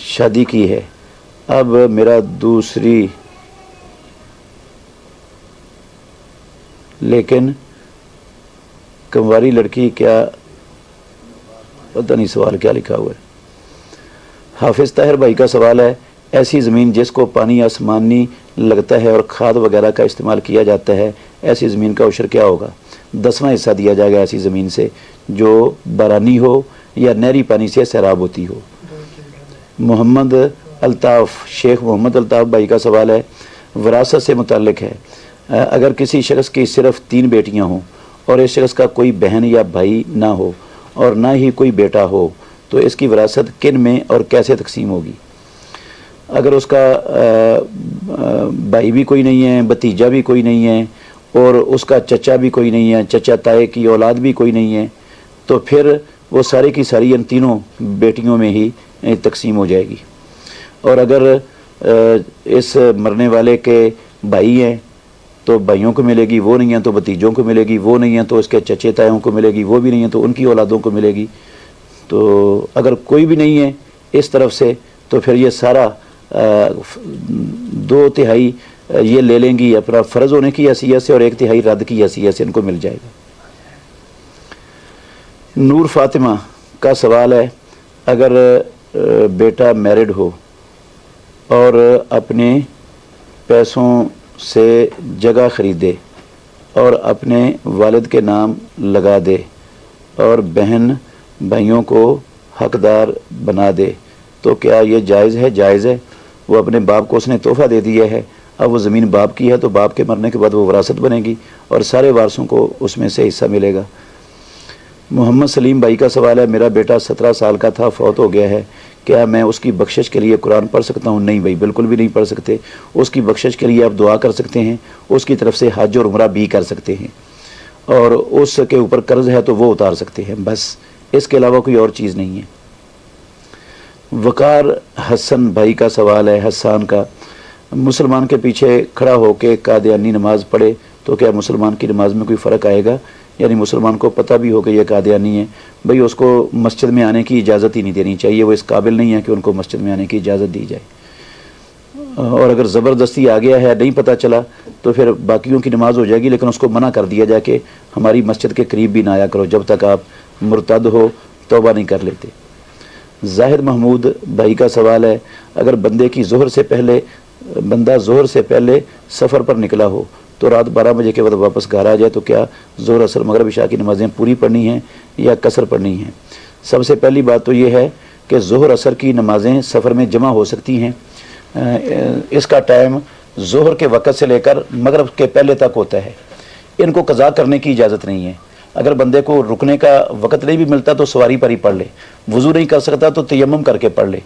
شادی کی ہے، اب میرا دوسری لیکن کنواری لڑکی، کیا پتہ نہیں سوال کیا لکھا ہوا ہے۔ حافظ طاہر بھائی کا سوال ہے، ایسی زمین جس کو پانی آسمانی لگتا ہے اور کھاد وغیرہ کا استعمال کیا جاتا ہے، ایسی زمین کا عشر کیا ہوگا؟ 10واں حصہ دیا جائے گا ایسی زمین سے جو بارانی ہو یا نہری پانی سے سیراب ہوتی ہو۔ محمد الطاف، شیخ محمد الطاف بھائی کا سوال ہے، وراثت سے متعلق ہے، اگر کسی شخص کی صرف 3 بیٹیاں ہوں اور اس شخص کا کوئی بہن یا بھائی نہ ہو اور نہ ہی کوئی بیٹا ہو تو اس کی وراثت کن میں اور کیسے تقسیم ہوگی؟ اگر اس کا بھائی بھی کوئی نہیں ہے، بھتیجا بھی کوئی نہیں ہے اور اس کا چچا بھی کوئی نہیں ہے، چچا تائے کی اولاد بھی کوئی نہیں ہے، تو پھر وہ سارے کی ساری ان تینوں بیٹیوں میں ہی تقسیم ہو جائے گی۔ اور اگر اس مرنے والے کے بھائی ہیں تو بھائیوں کو ملے گی، وہ نہیں ہیں تو بھتیجوں کو ملے گی، وہ نہیں ہیں تو اس کے چچے تایوں کو ملے گی، وہ بھی نہیں ہیں تو ان کی اولادوں کو ملے گی۔ تو اگر کوئی بھی نہیں ہے اس طرف سے تو پھر یہ سارا 2/3 یہ لے لیں گی اپنا فرض ہونے کی حیثیت سے اور 1/3 رد کی حیثیت سے ان کو مل جائے گا۔ نور فاطمہ کا سوال ہے، اگر بیٹا میرڈ ہو اور اپنے پیسوں سے جگہ خریدے اور اپنے والد کے نام لگا دے اور بہن بھائیوں کو حقدار بنا دے تو کیا یہ جائز ہے؟ جائز ہے۔ وہ اپنے باپ کو اس نے تحفہ دے دیا ہے، اب وہ زمین باپ کی ہے تو باپ کے مرنے کے بعد وہ وراثت بنے گی اور سارے وارثوں کو اس میں سے حصہ ملے گا۔ محمد سلیم بھائی کا سوال ہے، میرا بیٹا 17 سال کا تھا، فوت ہو گیا ہے، کیا میں اس کی بخشش کے لیے قرآن پڑھ سکتا ہوں؟ نہیں بھائی، بالکل بھی نہیں پڑھ سکتے۔ اس کی بخشش کے لیے آپ دعا کر سکتے ہیں، اس کی طرف سے حج اور عمرہ بھی کر سکتے ہیں، اور اس کے اوپر قرض ہے تو وہ اتار سکتے ہیں، بس اس کے علاوہ کوئی اور چیز نہیں ہے۔ وقار حسن بھائی کا سوال ہے، حسان کا، مسلمان کے پیچھے کھڑا ہو کے قادیانی نماز پڑھے تو کیا مسلمان کی نماز میں کوئی فرق آئے گا؟ یعنی مسلمان کو پتہ بھی ہو کہ یہ قادیانی ہے، بھئی اس کو مسجد میں آنے کی اجازت ہی نہیں دینی چاہیے، وہ اس قابل نہیں ہے کہ ان کو مسجد میں آنے کی اجازت دی جائے۔ اور اگر زبردستی آ گیا ہے، نہیں پتہ چلا، تو پھر باقیوں کی نماز ہو جائے گی، لیکن اس کو منع کر دیا جائے کہ ہماری مسجد کے قریب بھی نہ آیا کرو جب تک آپ مرتد ہو، توبہ نہیں کر لیتے۔ زاہد محمود بھائی کا سوال ہے، اگر بندہ ظہر سے پہلے سفر پر نکلا ہو تو رات 12 بجے کے بعد واپس گھر آ جائے تو کیا ظہر اثر مغرب عشاء کی نمازیں پوری پڑھنی ہیں یا قصر پڑھنی ہیں؟ سب سے پہلی بات تو یہ ہے کہ ظہر اثر کی نمازیں سفر میں جمع ہو سکتی ہیں، اس کا ٹائم ظہر کے وقت سے لے کر مغرب کے پہلے تک ہوتا ہے، ان کو قضا کرنے کی اجازت نہیں ہے۔ اگر بندے کو رکنے کا وقت نہیں بھی ملتا تو سواری پر ہی پڑھ لے، وضو نہیں کر سکتا تو تیمم کر کے پڑھ لے،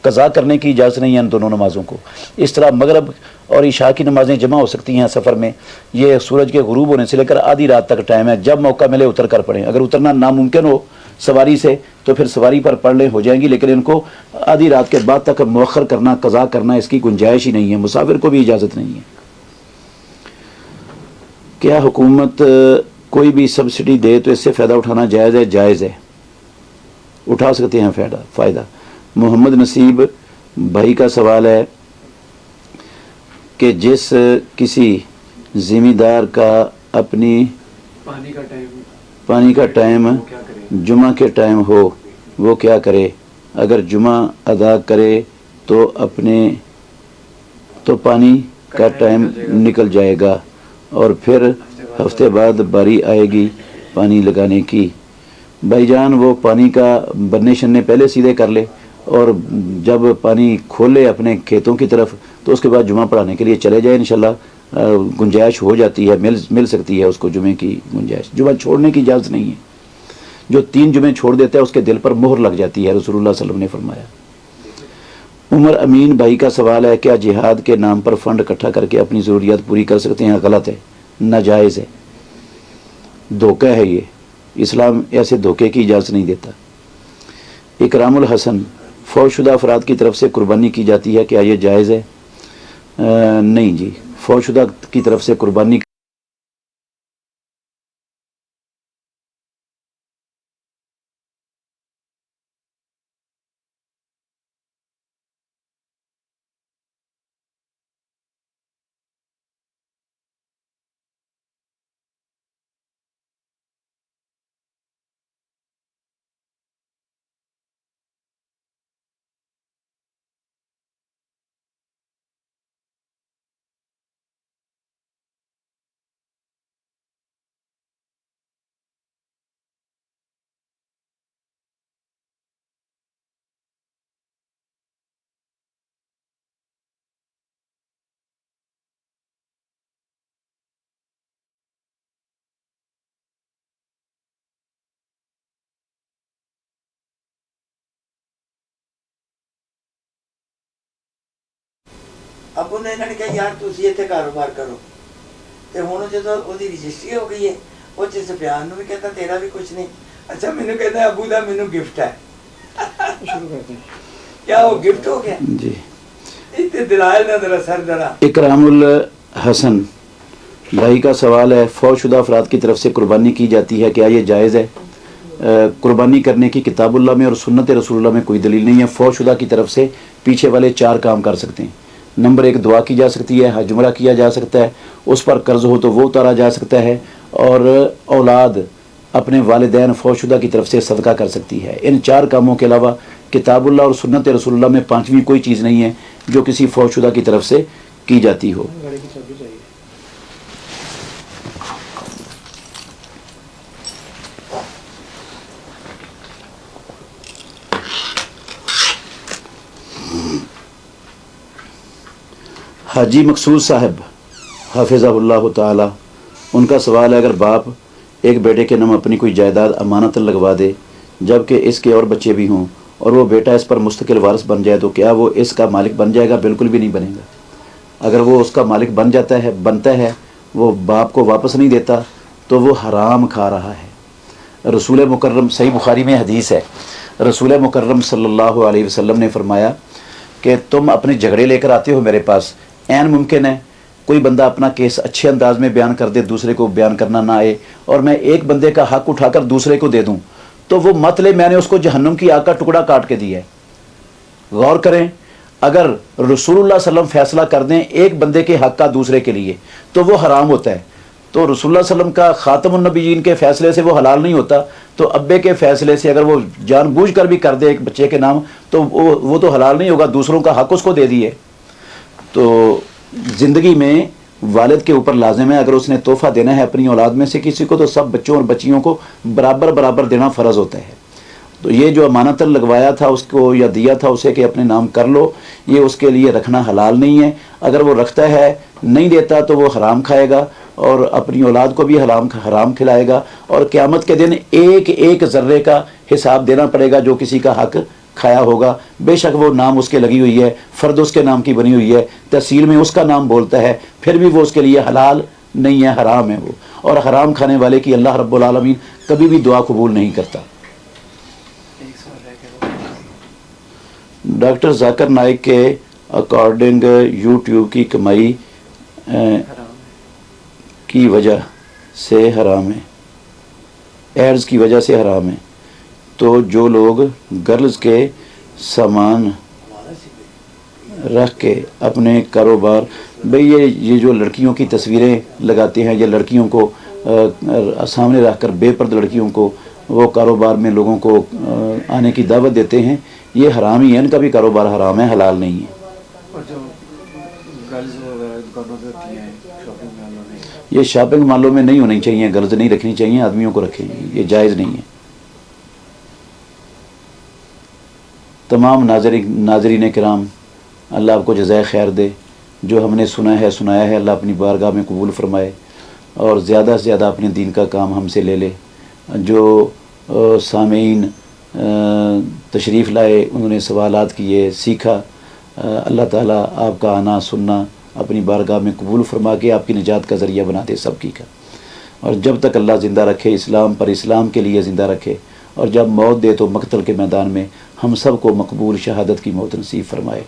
قضا کرنے کی اجازت نہیں ہے ان دونوں نمازوں کو۔ اس طرح مغرب اور عشاء کی نمازیں جمع ہو سکتی ہیں سفر میں، یہ سورج کے غروب ہونے سے لے کر آدھی رات تک ٹائم ہے، جب موقع ملے اتر کر پڑھیں۔ اگر اترنا ناممکن ہو سواری سے تو پھر سواری پر پڑھ لیں، ہو جائیں گی، لیکن ان کو آدھی رات کے بعد تک مؤخر کرنا، قضا کرنا، اس کی گنجائش ہی نہیں ہے، مسافر کو بھی اجازت نہیں ہے۔ کیا حکومت کوئی بھی سبسڈی دے تو اس سے فائدہ اٹھانا جائز ہے؟ جائز ہے، اٹھا سکتے ہیں فائدہ۔ محمد نصیب بھائی کا سوال ہے کہ جس کسی ذمہ دار کا اپنی پانی کا ٹائم جمعہ کے ٹائم ہو وہ کیا کرے؟ اگر جمعہ ادا کرے تو پانی کا ٹائم نکل جائے گا اور پھر ہفتے بعد باری آئے گی پانی لگانے کی۔ بھائی جان، وہ پانی کا بننے شننے پہلے سیدھے کر لے اور جب پانی کھولے اپنے کھیتوں کی طرف تو اس کے بعد جمعہ پڑھانے کے لیے چلے جائیں، انشاءاللہ گنجائش ہو جاتی ہے، مل سکتی ہے اس کو جمعے کی گنجائش۔ جمعہ چھوڑنے کی اجازت نہیں ہے، جو 3 جمعے چھوڑ دیتا ہے اس کے دل پر مہر لگ جاتی ہے، رسول اللہ صلی اللہ علیہ وسلم نے فرمایا۔ عمر امین بھائی کا سوال ہے، کیا جہاد کے نام پر فنڈ اکٹھا کر کے اپنی ضروریات پوری کر سکتے ہیں؟ غلط ہے، ناجائز ہے، دھوکہ ہے، یہ اسلام ایسے دھوکے کی اجازت نہیں دیتا۔ اکرام الحسن، فوت شدہ افراد کی طرف سے قربانی کی جاتی ہے، کیا یہ جائز ہے؟ نہیں جی، فوت شدہ کی طرف سے قربانی اب انہیں انہوں نے کہا یار تسی اتنے کاروبار کرو تے ہن جدوں اودی رجسٹری ہو گئی ہے وہ چ سفیان نو بھی کہتا تیرا بھی کچھ نہیں اچھا مینوں کہتا ابو دا مینوں گفٹ ہے شروع کرتے ہیں کیا وہ گفٹ ہو گیا جی اتنے دلائل نہ ذرا سر ذرا اکرام الحسن بھائی کا سوال ہے فوت شدہ افراد کی طرف سے قربانی کی جاتی ہے کیا یہ جائز ہے؟ قربانی کرنے کی کتاب اللہ میں اور سنت رسول اللہ میں کوئی دلیل نہیں ہے. فوت شدہ کی طرف سے پیچھے والے 4 کام کر سکتے ہیں. نمبر 1 دعا کی جا سکتی ہے, حج عمرہ کیا جا سکتا ہے, اس پر قرض ہو تو وہ اتارا جا سکتا ہے, اور اولاد اپنے والدین فوت شدہ کی طرف سے صدقہ کر سکتی ہے. ان 4 کاموں کے علاوہ کتاب اللہ اور سنت رسول اللہ میں 5ویں کوئی چیز نہیں ہے جو کسی فوت شدہ کی طرف سے کی جاتی ہو. حاجی مقصود صاحب حافظہ اللہ تعالی, ان کا سوال ہے اگر باپ ایک بیٹے کے نام اپنی کوئی جائیداد امانت لگوا دے جبکہ اس کے اور بچے بھی ہوں اور وہ بیٹا اس پر مستقل وارث بن جائے تو کیا وہ اس کا مالک بن جائے گا؟ بالکل بھی نہیں بنے گا. اگر وہ اس کا مالک بنتا ہے وہ باپ کو واپس نہیں دیتا تو وہ حرام کھا رہا ہے. رسول مکرم صحیح بخاری میں حدیث ہے, رسول مکرم صلی اللہ علیہ وسلم نے فرمایا کہ تم اپنے جھگڑے لے کر آتے ہو میرے پاس, عین ممکن ہے کوئی بندہ اپنا کیس اچھے انداز میں بیان کر دے, دوسرے کو بیان کرنا نہ آئے, اور میں ایک بندے کا حق اٹھا کر دوسرے کو دے دوں تو وہ مت لے میں نے اس کو جہنم کی آگ کا ٹکڑا کاٹ کے دیا ہے. غور کریں, اگر رسول اللہ صلی اللہ علیہ وسلم فیصلہ کر دیں ایک بندے کے حق کا دوسرے کے لیے تو وہ حرام ہوتا ہے. تو رسول اللہ صلی اللہ علیہ وسلم کا خاتم النبیین کے فیصلے سے وہ حلال نہیں ہوتا, تو ابے کے فیصلے سے اگر وہ جان بوجھ کر بھی کر دے ایک بچے کے نام تو وہ تو حلال نہیں ہوگا, دوسروں کا حق اس کو دے دیے. تو زندگی میں والد کے اوپر لازم ہے اگر اس نے تحفہ دینا ہے اپنی اولاد میں سے کسی کو تو سب بچوں اور بچیوں کو برابر دینا فرض ہوتا ہے. تو یہ جو امانت لگوایا تھا اس کو یا دیا تھا اسے کہ اپنے نام کر لو, یہ اس کے لیے رکھنا حلال نہیں ہے. اگر وہ رکھتا ہے نہیں دیتا تو وہ حرام کھائے گا اور اپنی اولاد کو بھی حرام کھلائے گا, اور قیامت کے دن ایک ذرے کا حساب دینا پڑے گا جو کسی کا حق کھایا ہوگا. بے شک وہ نام اس کے لگی ہوئی ہے, فرد اس کے نام کی بنی ہوئی ہے, تحصیل میں اس کا نام بولتا ہے, پھر بھی وہ اس کے لیے حلال نہیں ہے, حرام ہے وہ. اور حرام کھانے والے کی اللہ رب العالمین کبھی بھی دعا قبول نہیں کرتا. ڈاکٹر ذاکر نائک کے اکارڈنگ یوٹیوب کی کمائی کی وجہ سے حرام ہے, ایڈز کی وجہ سے حرام ہے. تو جو لوگ گرلز کے سامان رکھ کے اپنے کاروبار, بھئی یہ جو لڑکیوں کی تصویریں لگاتے ہیں یا لڑکیوں کو سامنے رکھ کر بے پردہ لڑکیوں کو وہ کاروبار میں لوگوں کو آنے کی دعوت دیتے ہیں, یہ حرام ہی ہے, ان کا بھی کاروبار حرام ہے, حلال نہیں ہے. یہ شاپنگ مالوں میں نہیں ہونی چاہیے, گرلز نہیں رکھنی چاہیے, آدمیوں کو رکھیں, یہ جائز نہیں ہے. تمام ناظرین کرام اللہ آپ کو جزائے خیر دے, جو ہم نے سنایا ہے اللہ اپنی بارگاہ میں قبول فرمائے اور زیادہ سے زیادہ اپنے دین کا کام ہم سے لے لے. جو سامعین تشریف لائے انہوں نے سوالات کیے, سیکھا, اللہ تعالیٰ آپ کا آنا سننا اپنی بارگاہ میں قبول فرما کے آپ کی نجات کا ذریعہ بنا دے سب کی کا. اور جب تک اللہ زندہ رکھے اسلام پر, اسلام کے لیے زندہ رکھے, اور جب موت دے تو مقتل کے میدان میں ہم سب کو مقبول شہادت کی موت نصیب فرمائے.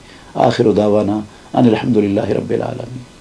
آخر دعوانا ان الحمدللہ رب العالمین.